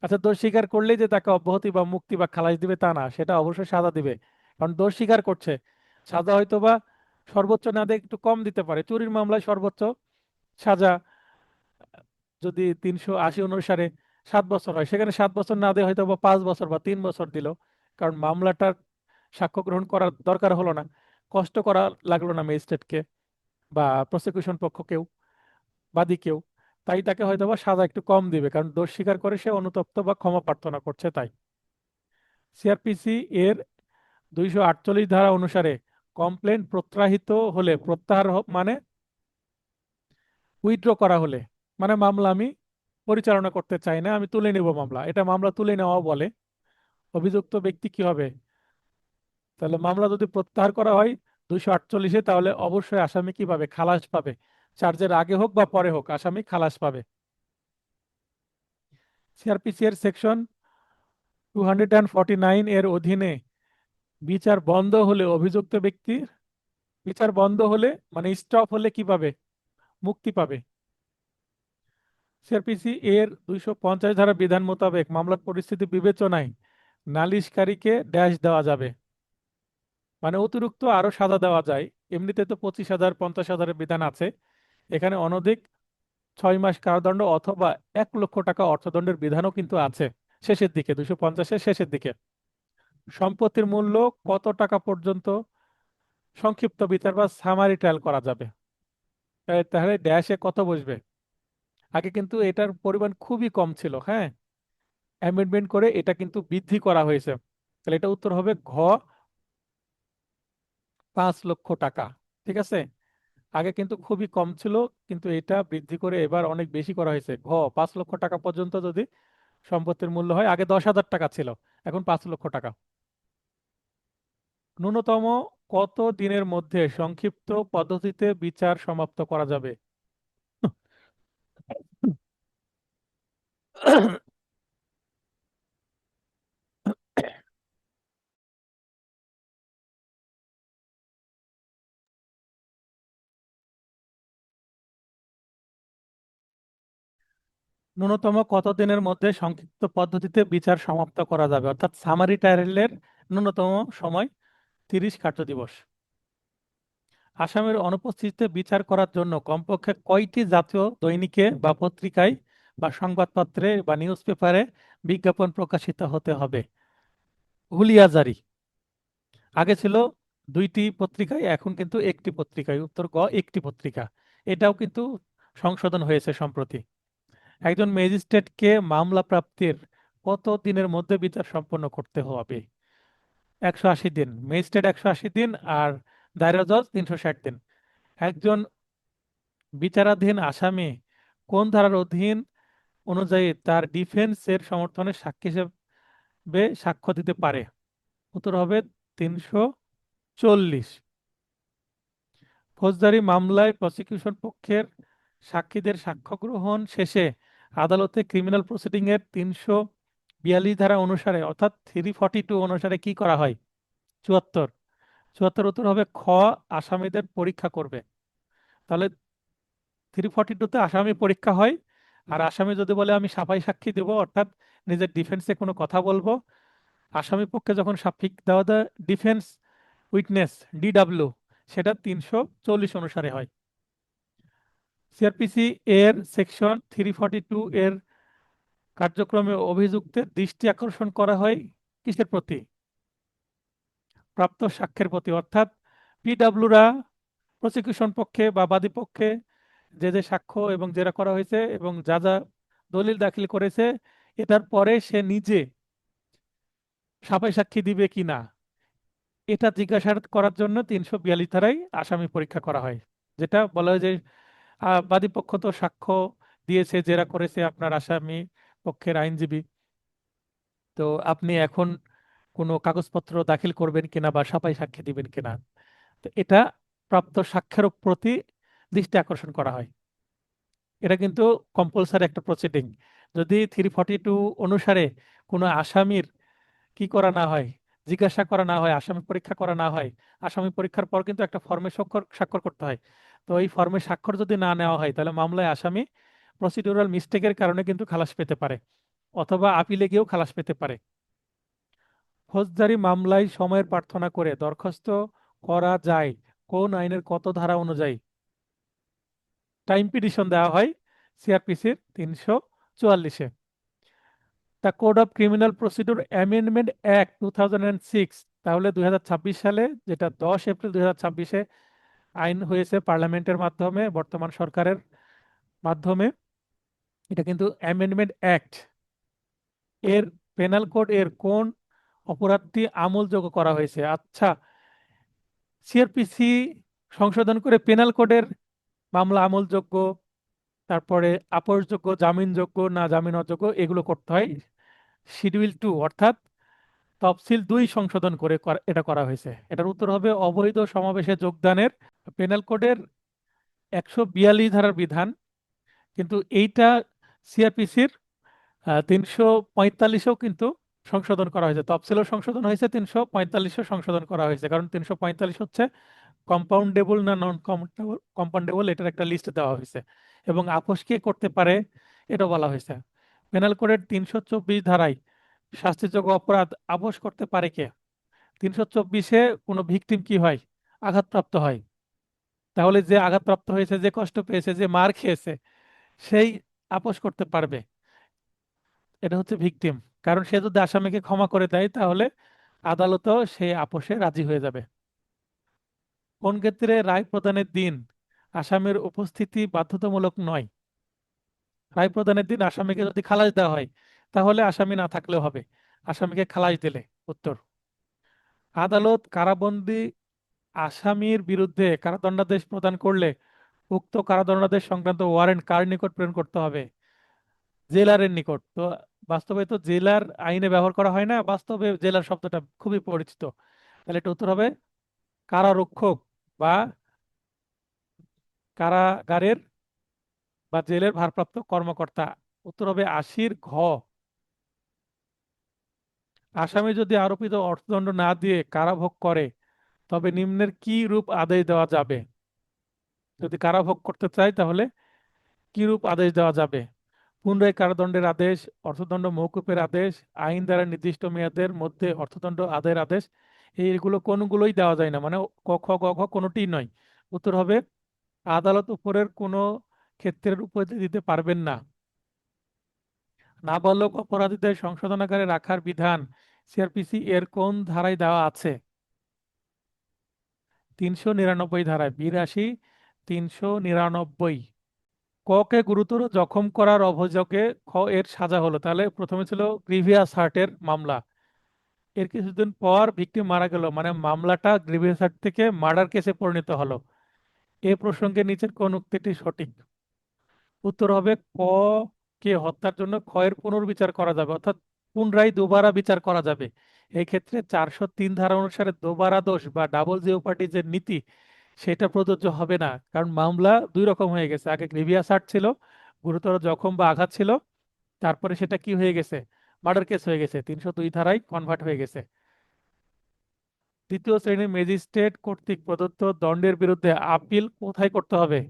A: আচ্ছা, দোষ স্বীকার করলেই যে তাকে অব্যাহতি বা মুক্তি বা খালাস দিবে তা না, সেটা অবশ্যই সাজা দিবে। কারণ দোষ স্বীকার করছে, সাজা হয়তো বা সর্বোচ্চ না দিয়ে একটু কম দিতে পারে। চুরির মামলায় সর্বোচ্চ সাজা যদি 380 অনুসারে 7 বছর হয়, সেখানে 7 বছর না দিয়ে হয়তো বা 5 বছর বা 3 বছর দিল। কারণ মামলাটার সাক্ষ্য গ্রহণ করার দরকার হলো না, কষ্ট করা লাগলো না ম্যাজিস্ট্রেটকে বা প্রসিকিউশন পক্ষকেও, বাদীকেও। তাই তাকে হয়তো বা সাজা একটু কম দিবে, কারণ দোষ স্বীকার করে সে অনুতপ্ত বা ক্ষমা প্রার্থনা করছে তাই। সিআরপিসি এর 248 ধারা অনুসারে কমপ্লেন প্রত্যাহিত হলে, প্রত্যাহার মানে উইথড্র করা হলে, মানে মামলা আমি পরিচালনা করতে চাই না, আমি তুলে নেব মামলা, এটা মামলা তুলে নেওয়া বলে। অভিযুক্ত ব্যক্তি কি হবে? তাহলে মামলা যদি প্রত্যাহার করা হয় 248-এ, তাহলে অবশ্যই আসামি কি পাবে? খালাস পাবে। চার্জের আগে হোক বা পরে হোক, আসামি খালাস পাবে। সিআরপিসি এর সেকশন 249 এর অধীনে বিচার বন্ধ হলে অভিযুক্ত ব্যক্তি, বিচার বন্ধ হলে মানে স্টপ হলে কি পাবে? মুক্তি পাবে। সিআরপিসি এর 250 ধারা বিধান মোতাবেক মামলার পরিস্থিতি বিবেচনায় নালিশকারীকে ড্যাশ দেওয়া যাবে, মানে অতিরিক্ত আরো সাজা দেওয়া যায়। এমনিতে তো 25,000, 50,000-এর বিধান আছে, এখানে অনধিক 6 মাস কারাদণ্ড অথবা 1 লক্ষ টাকা অর্থদণ্ডের বিধানও কিন্তু আছে শেষের দিকে, 250-এর শেষের দিকে। সম্পত্তির মূল্য কত টাকা পর্যন্ত সংক্ষিপ্ত বিচার বা সামারি ট্রায়াল করা যাবে? তাহলে ড্যাশে কত বসবে? আগে কিন্তু এটার পরিমাণ খুবই কম ছিল, হ্যাঁ। অ্যামেন্ডমেন্ট করে এটা কিন্তু বৃদ্ধি করা হয়েছে। তাহলে এটা উত্তর হবে ঘ, 5 লক্ষ টাকা। ঠিক আছে, আগে কিন্তু খুবই কম ছিল, কিন্তু এটা বৃদ্ধি করে এবার অনেক বেশি করা হয়েছে। ঘ, 5 লক্ষ টাকা পর্যন্ত যদি সম্পত্তির মূল্য হয়, আগে 10,000 টাকা ছিল, এখন 5 লক্ষ টাকা। ন্যূনতম কত দিনের মধ্যে সংক্ষিপ্ত পদ্ধতিতে বিচার সমাপ্ত করা যাবে? ন্যূনতম কত দিনের মধ্যে সংক্ষিপ্ত পদ্ধতিতে বিচার সমাপ্ত করা যাবে, অর্থাৎ সামারি ট্রায়ালের ন্যূনতম সময় 30 কার্যদিবস। আসামের অনুপস্থিতিতে বিচার করার জন্য কমপক্ষে কয়টি জাতীয় দৈনিকে বা পত্রিকায় বা সংবাদপত্রে বা নিউজ পেপারে বিজ্ঞাপন প্রকাশিত হতে হবে? হুলিয়া জারি। আগে ছিল 2টি পত্রিকায়, এখন কিন্তু একটি পত্রিকায়। উত্তর গ, একটি পত্রিকা। এটাও কিন্তু সংশোধন হয়েছে সম্প্রতি। একজন ম্যাজিস্ট্রেটকে মামলা প্রাপ্তির কত দিনের মধ্যে বিচার সম্পন্ন করতে হবে? 180 দিন। ম্যাজিস্ট্রেট 180 দিন, আর দায়রা জজ 360 দিন। একজন বিচারাধীন আসামি কোন ধারার অধীন অনুযায়ী তার ডিফেন্সের সমর্থনে সাক্ষী হিসেবে সাক্ষ্য দিতে পারে? উত্তর হবে 340। ফৌজদারি মামলায় প্রসিকিউশন পক্ষের সাক্ষীদের সাক্ষ্য গ্রহণ শেষে আদালতে ক্রিমিনাল প্রসিডিং এর 342 ধারা অনুসারে, অর্থাৎ 342 অনুসারে কি করা হয়? 74। 74 উত্তর হবে খ, আসামিদের পরীক্ষা করবে। তাহলে 342-তে আসামি পরীক্ষা হয়, আর আসামি যদি বলে আমি সাফাই সাক্ষী দেব, অর্থাৎ নিজের ডিফেন্সে কোনো কথা বলবো, আসামি পক্ষে যখন সাক্ষী দেওয়া দেয় ডিফেন্স উইটনেস, ডিডাব্লিউ, সেটা 340 অনুসারে হয়। সিআরপিসি এর সেকশন 342 এর কার্যক্রমে অভিযুক্তের দৃষ্টি আকর্ষণ করা হয় কিসের প্রতি? প্রাপ্ত সাক্ষ্যের প্রতি, অর্থাৎ পিডাব্লিউরা প্রসিকিউশন পক্ষে বা বাদী পক্ষে যে যে সাক্ষ্য এবং জেরা করা হয়েছে এবং যা যা দলিল দাখিল করেছে, এটার পরে সে নিজে সাফাই সাক্ষী দিবে কিনা, এটা জিজ্ঞাসা করার জন্য 342 ধারায় আসামি পরীক্ষা করা হয়। যেটা বলা হয় যে বাদী পক্ষ তো সাক্ষ্য দিয়েছে, জেরা করেছে আপনার আসামি পক্ষের আইনজীবী, তো আপনি এখন কোনো কাগজপত্র দাখিল করবেন কিনা বা সাফাই সাক্ষী দিবেন কিনা। তো এটা প্রাপ্ত সাক্ষ্যের প্রতি দৃষ্টি আকর্ষণ করা হয়। এটা কিন্তু কম্পালসারি একটা প্রসিডিং। যদি 342 অনুসারে কোনো আসামির কি করা না হয়, জিজ্ঞাসা করা না হয়, আসামি পরীক্ষা করা না হয়, আসামি পরীক্ষার পর কিন্তু একটা ফর্মে স্বাক্ষর স্বাক্ষর করতে হয়। তো এই ফর্মে স্বাক্ষর যদি না নেওয়া হয়, তাহলে মামলায় আসামি প্রসিডিউরাল মিস্টেকের কারণে কিন্তু খালাস পেতে পারে, অথবা আপিলে গিয়েও খালাস পেতে পারে। ফৌজদারি মামলায় সময়ের প্রার্থনা করে দরখাস্ত করা যায় কোন আইনের কত ধারা অনুযায়ী? টাইম পিটিশন দেওয়া হয় সিআরপিসির 344-এ। The code of criminal procedure amendment act 2006, তাহলে 2026 সালে, যেটা 10 এপ্রিল 2026-এ আইন হয়েছে পার্লামেন্টের মাধ্যমে, বর্তমান সরকারের মাধ্যমে, এটা কিন্তু অ্যামেন্ডমেন্ট অ্যাক্ট। এর পেনাল কোড এর কোন অপরাধটি আমলযোগ্য করা হয়েছে? আচ্ছা, সিআরপিসি সংশোধন করে পেনাল কোডের মামলা আমলযোগ্য, তারপরে আপোষযোগ্য, জামিনযোগ্য না জামিন অযোগ্য, এগুলো করতে হয় শিডিউল 2, অর্থাৎ তফসিল 2 সংশোধন করে এটা করা হয়েছে। এটার উত্তর হবে অবৈধ সমাবেশে যোগদানের। পেনাল কোডের 142 ধারার বিধান, কিন্তু এইটা সিআরপিসির 345-এও কিন্তু সংশোধন করা হয়েছে। তফসিলও সংশোধন হয়েছে, 345-ও সংশোধন করা হয়েছে, কারণ 345 হচ্ছে কম্পাউন্ডেবল না নন কম্পাউন্ডেবল, এটার একটা লিস্ট দেওয়া হয়েছে, এবং আপোষ কে করতে পারে এটা বলা হয়েছে। পেনাল কোডের 324 ধারায় শাস্তিযোগ্য অপরাধ আপোষ করতে পারে কে? 324-এ কোনো ভিকটিম কি হয়? আঘাতপ্রাপ্ত হয়। তাহলে যে আঘাতপ্রাপ্ত হয়েছে, যে কষ্ট পেয়েছে, যে মার খেয়েছে, সেই আপোষ করতে পারবে। এটা হচ্ছে ভিকটিম। কারণ সে যদি আসামিকে ক্ষমা করে দেয়, তাহলে আদালতও সেই আপোষে রাজি হয়ে যাবে। কোন ক্ষেত্রে রায় প্রদানের দিন আসামির উপস্থিতি বাধ্যতামূলক নয়? রায় প্রদানের দিন আসামিকে যদি খালাস দেওয়া হয়, তাহলে আসামি না থাকলেও হবে, আসামিকে খালাস দিলে। উত্তর, আদালত কারাবন্দী আসামির বিরুদ্ধে কারাদণ্ডাদেশ প্রদান করলে উক্ত কারাদণ্ডাদেশ সংক্রান্ত ওয়ারেন্ট কার নিকট প্রেরণ করতে হবে? জেলারের নিকট। তো বাস্তবে তো জেলার আইনে ব্যবহার করা হয় না, বাস্তবে জেলার শব্দটা খুবই পরিচিত। তাহলে এটা উত্তর হবে কারারক্ষক বা কারাগারের বা জেলের ভারপ্রাপ্ত কর্মকর্তা। উত্তর হবে ৮০ ঘ। আসামি যদি আরোপিত অর্থদণ্ড না দিয়ে কারাভোগ করে তবে নিম্নের কি রূপ আদেশ দেওয়া যাবে? যদি কারাভোগ করতে চায় তাহলে কি রূপ আদেশ দেওয়া যাবে? পুনরায় কারাদণ্ডের আদেশ, অর্থদণ্ড মওকুফের আদেশ, আইন দ্বারা নির্দিষ্ট মেয়াদের মধ্যে অর্থদণ্ড আদায়ের আদেশ। এইগুলো কোনগুলোই দেওয়া যায় না, মানে ক খ গ ঘ কোনোটি নয়। উত্তর হবে আদালত উপরের কোনো ক্ষেত্রের উপর দিতে পারবেন না। নাবালক অপরাধীদের সংশোধনাগারে রাখার বিধান সিআরপিসি এর কোন ধারায় দেওয়া আছে? ৩৯৯ ধারায়, ৮২, ৩৯৯। ক কে গুরুতর জখম করার অভিযোগে খ এর সাজা হলো, তাহলে প্রথমে ছিল গ্রিভিয়াস হার্টের মামলা। এর কিছুদিন পর ভিকটিম মারা গেল, মানে মামলাটা গ্রিভিয়াস হার্ট থেকে মার্ডার কেসে পরিণত হলো। এ প্রসঙ্গে নিচের কোন উক্তিটি সঠিক? উত্তর হবে ক কে হত্যার জন্য খ এর পুনর্বিচার করা যাবে, অর্থাৎ পুনরায় দুবারা বিচার করা যাবে। এই ক্ষেত্রে ৪০৩ ধারা অনুসারে দোবারা দোষ বা ডাবল জিওপার্ডি যে নীতি, সেটা প্রযোজ্য হবে না, কারণ মামলা দুই রকম হয়ে গেছে। আগে গ্রিভিয়াস হার্ট ছিল, গুরুতর জখম বা আঘাত ছিল, তারপরে সেটা কি হয়ে গেছে, মার্ডার কেস হয়ে গেছে, ৩০২ ধারায় কনভার্ট হয়ে গেছে। দ্বিতীয় শ্রেণীর ম্যাজিস্ট্রেট কর্তৃক প্রদত্ত দণ্ডের বিরুদ্ধে আপিল কোথায় করতে হবে?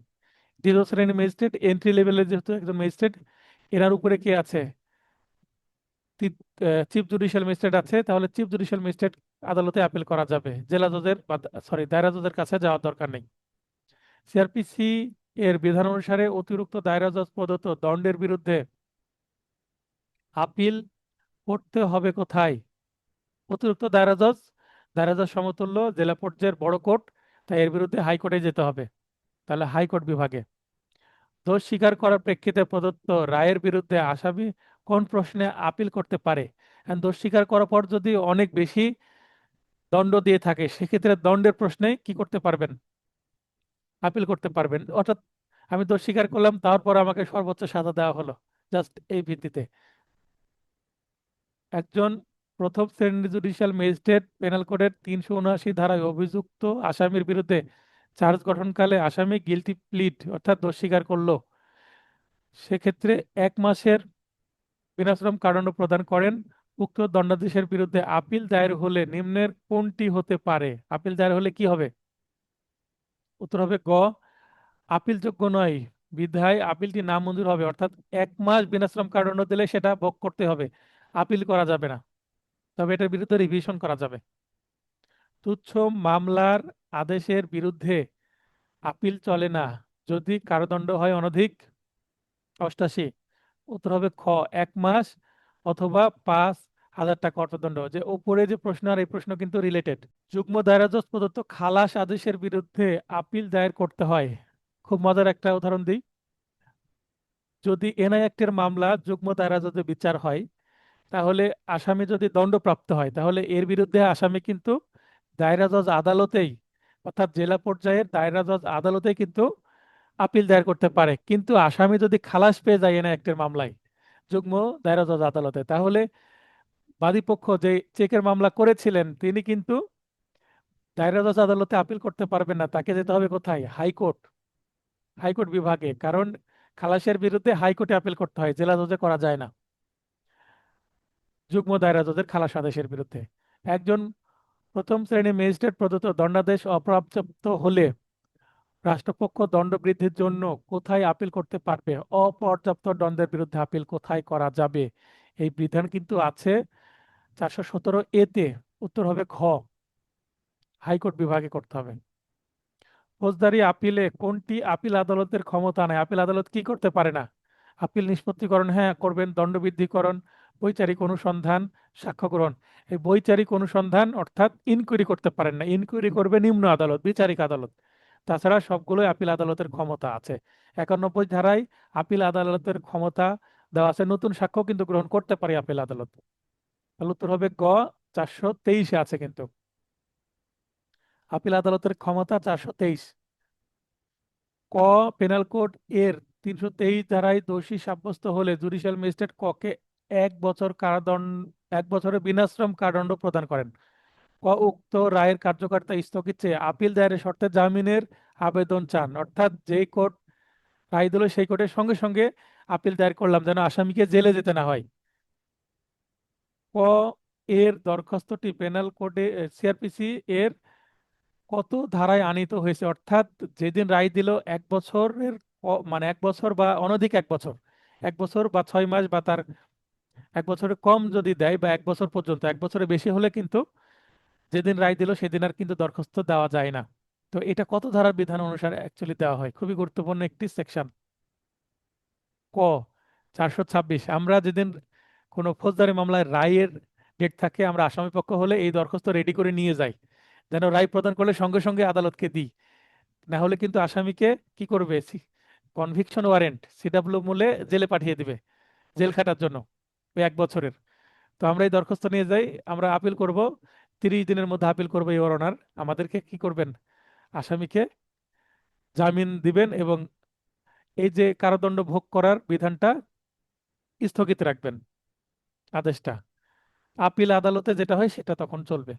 A: দ্বিতীয় শ্রেণীর ম্যাজিস্ট্রেট, এন্ট্রি লেভেলের যেহেতু একজন ম্যাজিস্ট্রেট, এনার উপরে কে আছে? চিফ জুডিশিয়াল ম্যাজিস্ট্রেট আছে, তাহলে চিফ জুডিশিয়াল ম্যাজিস্ট্রেট আদালতে আপিল করা যাবে, জেলা জজের বা সরি দায়রা জজের কাছে যাওয়ার দরকার নেই। সিআরপিসি এর বিধান অনুসারে অতিরিক্ত দায়রা জজ প্রদত্ত দণ্ডের বিরুদ্ধে আপিল করতে হবে কোথায়? অতিরিক্ত দায়রা জজ সমতুল্য জেলা পর্যায়ের বড় কোর্ট, তাই এর বিরুদ্ধে হাইকোর্টে যেতে হবে, তাহলে হাইকোর্ট বিভাগে। দোষ স্বীকার করার প্রেক্ষিতে প্রদত্ত রায়ের বিরুদ্ধে আসামি কোন প্রশ্নে আপিল করতে পারে? And দোষ স্বীকার করার পর যদি অনেক বেশি দণ্ড দিয়ে থাকে, সেক্ষেত্রে দণ্ডের প্রশ্নে কি করতে পারবেন? আপিল করতে পারবেন। অর্থাৎ আমি দোষ স্বীকার করলাম, তারপর আমাকে সর্বোচ্চ সাজা দেওয়া হলো, জাস্ট এই ভিত্তিতে। একজন প্রথম শ্রেণীর জুডিশিয়াল ম্যাজিস্ট্রেট পেনাল কোডের ৩৭৯ ধারায় অভিযুক্ত আসামির বিরুদ্ধে চার্জ গঠনকালে আসামি গিলটি প্লিড অর্থাৎ দোষ স্বীকার করলো, সেক্ষেত্রে ১ মাসের বিনাশ্রম কারাদণ্ড প্রদান করেন। উক্ত দণ্ডাদেশের বিরুদ্ধে আপিল দায়ের হলে নিম্নের কোনটি হতে পারে? আপিল দায়ের হলে কি হবে? উত্তর হবে গ, আপিলযোগ্য নয় বিধায় আপিলটি নামঞ্জুর হবে, অর্থাৎ ১ মাস বিনাশ্রম কারাদণ্ড দিলে সেটা ভোগ করতে হবে, আপিল করা যাবে না, তবে এটার বিরুদ্ধে রিভিশন করা যাবে। তুচ্ছ মামলার আদেশের বিরুদ্ধে আপিল চলে না যদি কারাদণ্ড হয় অনধিক ৮৮। উত্তর হবে খ, ১ মাস অথবা ৫,০০০ টাকা অর্থদণ্ড। যে উপরে যে প্রশ্ন আর এই প্রশ্ন কিন্তু রিলেটেড। যুগ্ম দায়রা জজ প্রদত্ত খালাস আদেশের বিরুদ্ধে আপিল দায়ের করতে হয়। খুব মজার একটা উদাহরণ দিই। যদি এনআই অ্যাক্টের মামলা যুগ্ম দায়রা জজে বিচার হয়, তাহলে আসামি যদি দণ্ডপ্রাপ্ত হয়, তাহলে এর বিরুদ্ধে আসামি কিন্তু দায়রা জজ আদালতেই, অর্থাৎ জেলা পর্যায়ের দায়রা জজ আদালতেই কিন্তু আপিল দায়ের করতে পারে। কিন্তু আসামি যদি খালাস পেয়ে যায় এনআই অ্যাক্টের মামলায় যুগ্ম দায়রা জজ আদালতে, তাহলে বাদীপক্ষ যে চেকের মামলা করেছিলেন তিনি কিন্তু দায়রা জজ আদালতে আপিল করতে পারবেন না, তাকে যেতে হবে কোথায়? হাইকোর্ট, হাইকোর্ট বিভাগে। কারণ খালাসের বিরুদ্ধে হাইকোর্টে আপিল করতে হয়, জেলা জজে করা যায় না যুগ্ম দায়রা জজের খালাস আদেশের বিরুদ্ধে। একজন প্রথম শ্রেণীর ম্যাজিস্ট্রেট প্রদত্ত দণ্ডাদেশ অপর্যাপ্ত হলে রাষ্ট্রপক্ষ দণ্ড বৃদ্ধির জন্য কোথায় আপিল করতে পারবে? অপর্যাপ্ত দণ্ডের বিরুদ্ধে আপিল কোথায় করা যাবে? এই বিধান কিন্তু আছে ৪১৭ এ তে। উত্তর হবে ঘ, হাইকোর্ট বিভাগে করতে হবে। ফৌজদারি আপিলে কোনটি আপিল আদালতের ক্ষমতা নেই? আপিল আদালত কি করতে পারে না? আপিল নিষ্পত্তিকরণ হ্যাঁ করবেন, দণ্ডবৃদ্ধিকরণ, বৈচারিক অনুসন্ধান, সাক্ষ্য গ্রহণ। এই বৈচারিক অনুসন্ধান অর্থাৎ ইনকোয়ারি করতে পারেন না, ইনকোয়ারি করবে নিম্ন আদালত, বিচারিক আদালত। তাছাড়া সবগুলোই আপিল আদালতের ক্ষমতা আছে। ৯১ ধারায় আপিল আদালতের ক্ষমতা দেওয়া আছে, নতুন সাক্ষ্য কিন্তু গ্রহণ করতে পারে আপিল আদালত। তাহলে উত্তর হবে গ, 423-এ আছে কিন্তু। আপিল আদালতের ক্ষমতা 423। ক, পেনাল কোড এর 323 ধারায় দোষী সাব্যস্ত হলে জুডিশিয়াল ম্যাজিস্ট্রেট ককে 1 বছর কারাদণ্ড, 1 বছরের বিনাশ্রম কারাদণ্ড প্রদান করেন। ক, উক্ত রায়ের কার্যকারিতা স্থগিত চেয়ে আপিল দায়েরের শর্তে জামিনের আবেদন চান, অর্থাৎ যেই কোর্ট রায় দিল সেই কোর্টের সঙ্গে সঙ্গে আপিল দায়ের করলাম, যেন আসামিকে জেলে যেতে না হয়। ক, এর দরখাস্তটি পেনাল কোডে, সিআরপিসি এর কত ধারায় আনীত হয়েছে, অর্থাৎ যেদিন রায় দিল 1 বছরের মানে 1 বছর বা অনধিক 1 বছর, 1 বছর বা 6 মাস বা তার 1 বছরের কম যদি দেয়, বা 1 বছর পর্যন্ত, 1 বছরের বেশি হলে কিন্তু যেদিন রায় দিল সেদিন আর কিন্তু দরখাস্ত দেওয়া যায় না। তো এটা কত ধারার বিধান অনুসারে অ্যাকচুয়ালি দেওয়া হয়, খুবই গুরুত্বপূর্ণ একটি সেকশন। ক, 426। আমরা যেদিন কোনো ফৌজদারি মামলায় রায়ের ডেট থাকে, আমরা আসামি পক্ষ হলে এই দরখাস্ত রেডি করে নিয়ে যাই, যেন রায় প্রদান করলে সঙ্গে সঙ্গে আদালতকে দিই। না হলে কিন্তু আসামিকে কি করবে, কনভিকশন ওয়ারেন্ট, সিডাব্লিউ মূলে জেলে পাঠিয়ে দিবে, জেল খাটার জন্য ওই 1 বছরের। তো আমরা এই দরখাস্ত নিয়ে যাই, আমরা আপিল করব, 30 দিনের মধ্যে আপিল করবো ইওর অনার। আমাদেরকে কি করবেন, আসামিকে জামিন দিবেন এবং এই যে কারাদণ্ড ভোগ করার বিধানটা স্থগিত রাখবেন, আদেশটা। আপিল আদালতে যেটা হয় সেটা তখন চলবে।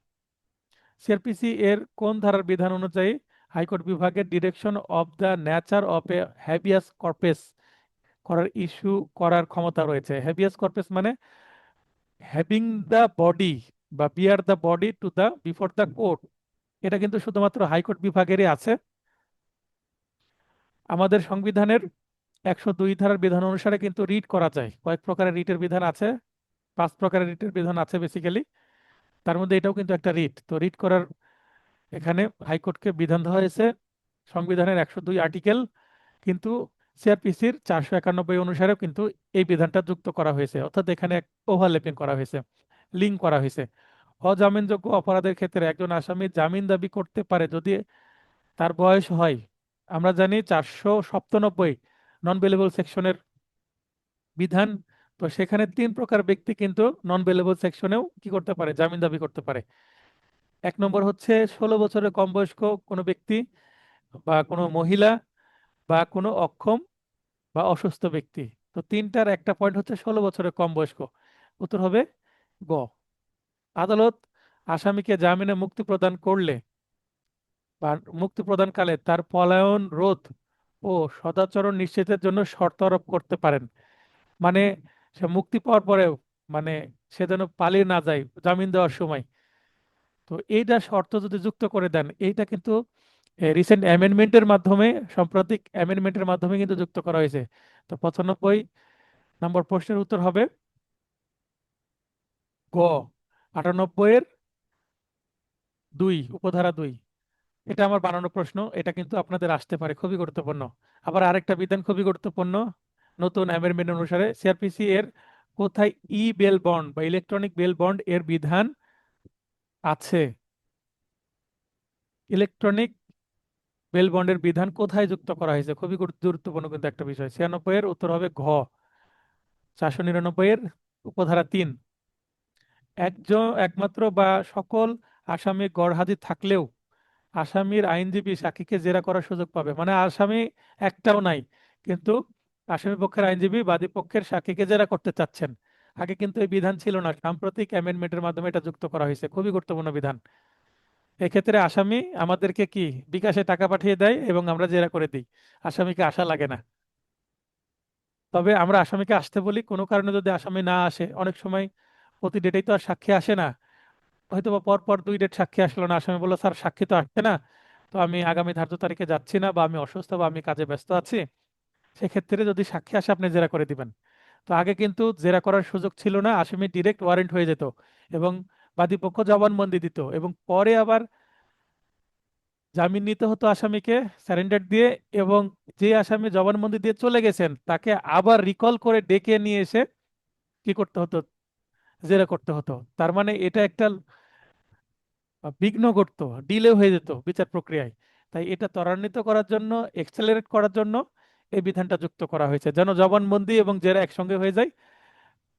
A: সিআরপিসি এর কোন ধারার বিধান অনুযায়ী হাইকোর্ট বিভাগের direction of the nature of a habeas corpus করার ইস্যু করার ক্ষমতা রয়েছে? হ্যাবিয়াস কর্পেস মানে হ্যাভিং দ্য বডি বা bear the body to the before the court. এটা কিন্তু শুধুমাত্র হাইকোর্ট বিভাগেরই আছে। আমাদের সংবিধানের 102 ধারার বিধান অনুসারে কিন্তু রিট করা যায়। কয়েক প্রকারের রিটের বিধান আছে, 5 প্রকারের রিটের বিধান আছে বেসিক্যালি, তার মধ্যে এটাও কিন্তু একটা রিট। তো রিট করার এখানে হাইকোর্টকে বিধান দেওয়া হয়েছে সংবিধানের 102 আর্টিকেল, কিন্তু সিআরপিসির 491 অনুসারেও কিন্তু এই বিধানটা যুক্ত করা হয়েছে, অর্থাৎ এখানে ওভারল্যাপিং করা হয়েছে, লিঙ্ক করা হয়েছে। অজামিনযোগ্য অপরাধের ক্ষেত্রে একজন আসামি জামিন দাবি করতে পারে যদি তার বয়স হয়, আমরা জানি 497 নন বেলেবল সেকশনের বিধান। তো সেখানে 3 প্রকার ব্যক্তি কিন্তু নন বেলেবল সেকশনেও কি করতে পারে, জামিন দাবি করতে পারে। 1 নম্বর হচ্ছে 16 বছরের কম বয়স্ক কোনো ব্যক্তি বা কোনো মহিলা বা কোনো অক্ষম বা অসুস্থ ব্যক্তি। তো তিনটার একটা পয়েন্ট হচ্ছে 16 বছরের কম বয়স্ক। উত্তর হবে গ। আদালত আসামিকে জামিনে মুক্তি প্রদান করলে বা মুক্তি প্রদানকালে তার পলায়ন রোধ ও সদাচরণ নিশ্চিতের জন্য শর্ত আরোপ করতে পারেন। মানে সে মুক্তি পাওয়ার পরেও, মানে সে যেন পালিয়ে না যায় জামিন দেওয়ার সময়। তো এইটা শর্ত যদি যুক্ত করে দেন, এইটা কিন্তু রিসেন্ট অ্যামেন্ডমেন্টের মাধ্যমে, সাম্প্রতিক অ্যামেন্ডমেন্টের মাধ্যমে কিন্তু যুক্ত করা হয়েছে। তো 95 নম্বর প্রশ্নের উত্তর হবে গ, 98-এর 2, উপধারা 2। এটা আমার বানানো প্রশ্ন, এটা কিন্তু আপনাদের আসতে পারে, খুবই গুরুত্বপূর্ণ। আবার আরেকটা বিধান খুবই গুরুত্বপূর্ণ, নতুন অ্যামেন্ডমেন্ট অনুসারে সিআরপিসি এর কোথায় ই বেল বন্ড বা ইলেকট্রনিক বেল বন্ড এর বিধান আছে? ইলেকট্রনিক বেল বন্ডের বিধান কোথায় যুক্ত করা হয়েছে, খুবই গুরুত্বপূর্ণ কিন্তু একটা বিষয়। 96-এর উত্তর হবে ঘ। 499-এর উপধারা 3। একমাত্র বা সকল আসামি গড়হাজির থাকলেও আসামির আইনজীবী সাক্ষীকে জেরা করার সুযোগ পাবে, মানে আসামি একটাও নাই, কিন্তু আসামি পক্ষের আইনজীবী বাদী পক্ষের সাক্ষীকে জেরা করতে চাচ্ছেন। আগে কিন্তু এই বিধান ছিল না, সাম্প্রতিক অ্যামেন্ডমেন্টের মাধ্যমে এটা যুক্ত করা হয়েছে, খুবই গুরুত্বপূর্ণ বিধান। এক্ষেত্রে আসামি আমাদেরকে কি বিকাশে টাকা পাঠিয়ে দেয় এবং আমরা জেরা করে দিই, আসামিকে আসা লাগে না। তবে আমরা আসামিকে আসতে বলি, কোনো কারণে যদি আসামি না আসে, অনেক সময় প্রতি ডেটেই তো আর সাক্ষী আসে না, হয়তো বা পর পর 2 ডেট সাক্ষী আসলো না, আসামি বললো স্যার সাক্ষী তো আসছে না, তো আমি আগামী ধার্য তারিখে যাচ্ছি না, বা আমি অসুস্থ বা আমি কাজে ব্যস্ত আছি। সেক্ষেত্রে যদি সাক্ষী আসে আপনি জেরা করে দিবেন। তো আগে কিন্তু জেরা করার সুযোগ ছিল না, আসামি ডিরেক্ট ওয়ারেন্ট হয়ে যেত এবং বাদীপক্ষ জবানবন্দি দিত, এবং পরে আবার জামিন নিতে হতো আসামিকে স্যারেন্ডার দিয়ে, এবং যে আসামি জবানবন্দি দিয়ে চলে গেছেন তাকে আবার রিকল করে ডেকে নিয়ে এসে কি করতে হতো, জেরা করতে হতো। তার মানে এটা একটা বিঘ্ন ঘটতো, ডিলে হয়ে যেত বিচার প্রক্রিয়ায়। তাই এটা ত্বরান্বিত করার জন্য, এক্সেলারেট করার জন্য এই বিধানটা যুক্ত করা হয়েছে, যেন জবানবন্দি এবং জেরা একসঙ্গে হয়ে যায়,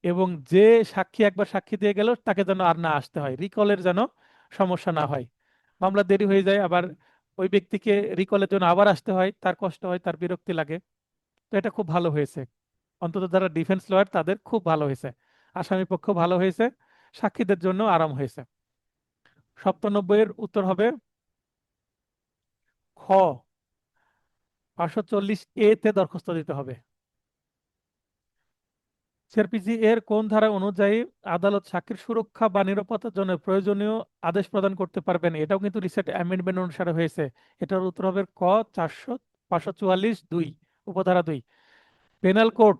A: এবং যে সাক্ষী একবার সাক্ষী দিয়ে গেল তাকে যেন আর না আসতে হয়, রিকলের যেন সমস্যা না হয়, মামলা দেরি হয়ে যায়, আবার ওই ব্যক্তিকে রিকলের জন্য আবার আসতে হয়, তার কষ্ট হয়, তার বিরক্তি লাগে। তো এটা খুব ভালো হয়েছে, অন্তত যারা ডিফেন্স লয়ার তাদের খুব ভালো হয়েছে, আসামি পক্ষ ভালো হয়েছে, সাক্ষীদের জন্য আরাম হয়েছে। 97 এর উত্তর হবে খ, 540 তে দরখাস্ত দিতে হবে। সিআরপিসি এর কোন ধারা অনুযায়ী আদালত সাক্ষীর সুরক্ষা বা নিরাপত্তার জন্য প্রয়োজনীয় আদেশ প্রদান করতে পারবেন? এটাও কিন্তু রিসেন্ট অ্যামেন্ডমেন্ট অনুসারে হয়েছে। এটার উত্তর হবে ক, 544(2), উপধারা 2। পেনাল কোড,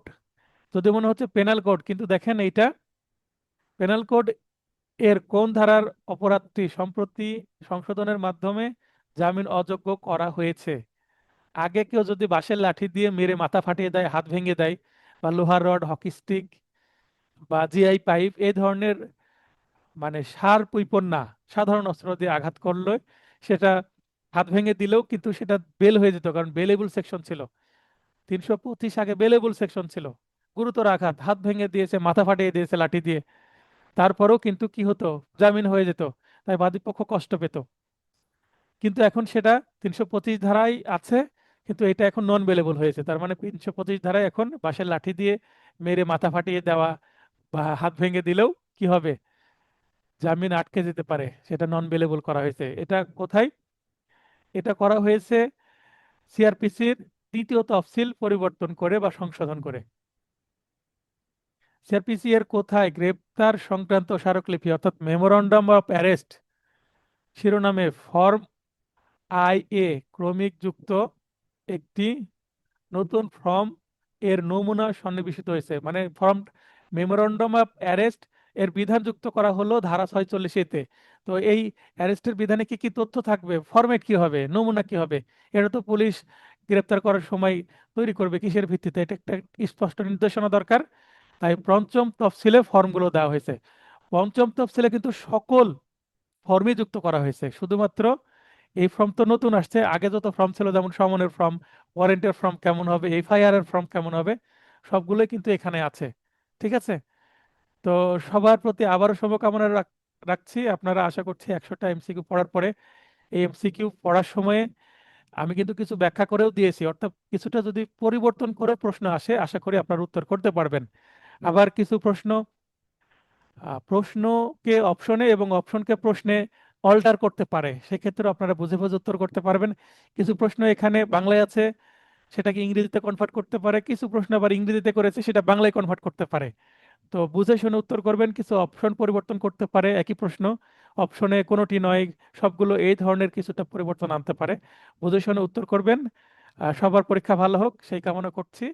A: যদি মনে হচ্ছে পেনাল কোড, কিন্তু দেখেন এইটা পেনাল কোড এর কোন ধারার অপরাধটি সম্প্রতি সংশোধনের মাধ্যমে জামিন অযোগ্য করা হয়েছে? আগে কেউ যদি বাঁশের লাঠি দিয়ে মেরে মাথা ফাটিয়ে দেয়, হাত ভেঙে দেয়, বা লোহার রড, হকি স্টিক বা জিআই পাইপ এই ধরনের মানে শার্প উইপন না, সাধারণ অস্ত্র দিয়ে আঘাত করলে সেটা হাত ভেঙে দিলেও কিন্তু সেটা বেল হয়ে যেত, কারণ বেলেবল সেকশন ছিল। 325 আগে বেলেবল সেকশন ছিল। গুরুতর আঘাত, হাত ভেঙে দিয়েছে, মাথা ফাটিয়ে দিয়েছে লাঠি দিয়ে, তারপরেও কিন্তু কি হতো, জামিন হয়ে যেত, তাই বাদীপক্ষ কষ্ট পেত। কিন্তু এখন সেটা 325 ধারায় আছে, কিন্তু এটা এখন নন বেলেবল হয়েছে, তার মানে 325 ধারায় এখন বাঁশের লাঠি দিয়ে মেরে মাথা ফাটিয়ে দেওয়া বা হাত ভেঙে দিলেও কি হবে, জামিন আটকে যেতে পারে, সেটা নন বেলেবল করা হয়েছে। এটা কোথায়? এটা করা হয়েছে সিআরপিসির 3য় তফসিল পরিবর্তন করে বা সংশোধন করে। সিআরপিসি এর কোথায় গ্রেপ্তার সংক্রান্ত স্মারকলিপি অর্থাৎ মেমোরান্ডাম অফ অ্যারেস্ট শিরোনামে ফর্ম IA ক্রমিক যুক্ত একটি নতুন ফর্ম এর নমুনা সন্নিবেশিত হয়েছে? মানে ফর্ম মেমোরান্ডাম অফ অ্যারেস্ট এর বিধান যুক্ত করা হলো ধারা 46 তে। তো এই অ্যারেস্টের বিধানে কি কি তথ্য থাকবে, ফরম্যাট কি হবে, নমুনা কি হবে, এটা তো পুলিশ গ্রেপ্তার করার সময় তৈরি করবে কিসের ভিত্তিতে, এটা একটা স্পষ্ট নির্দেশনা দরকার। তাই পঞ্চম তফসিলে ফর্মগুলো দেওয়া হয়েছে। পঞ্চম তফসিলে কিন্তু সকল ফর্মই যুক্ত করা হয়েছে, শুধুমাত্র এই ফর্ম তো নতুন আসছে, আগে যত ফর্ম ছিল যেমন সমনের ফর্ম, ওয়ারেন্টের ফর্ম কেমন হবে, এফআইআর এর ফর্ম কেমন হবে, সবগুলোই কিন্তু এখানে আছে। ঠিক আছে? তো সবার প্রতি আবারও শুভকামনা রাখছি। আপনারা আশা করছি 100টা এমসিকিউ পড়ার পরে এই এমসিকিউ পড়ার সময়ে আমি কিন্তু কিছু ব্যাখ্যা করেও দিয়েছি, অর্থাৎ কিছুটা যদি পরিবর্তন করে প্রশ্ন আসে আশা করি আপনার উত্তর করতে পারবেন। আবার কিছু প্রশ্ন প্রশ্নকে অপশনে এবং অপশনকে প্রশ্নে অল্টার করতে পারে, সেক্ষেত্রে আপনারা বুঝে বুঝে উত্তর করতে পারবেন। কিছু প্রশ্ন এখানে বাংলায় আছে, সেটাকে ইংরেজিতে কনভার্ট করতে পারে, কিছু প্রশ্ন আবার ইংরেজিতে করেছে সেটা বাংলায় কনভার্ট করতে পারে। তো বুঝে শুনে উত্তর করবেন। কিছু অপশন পরিবর্তন করতে পারে, একই প্রশ্ন অপশনে কোনোটি নয় সবগুলো, এই ধরনের কিছুটা পরিবর্তন আনতে পারে। বুঝে শুনে উত্তর করবেন। সবার পরীক্ষা ভালো হোক সেই কামনা করছি।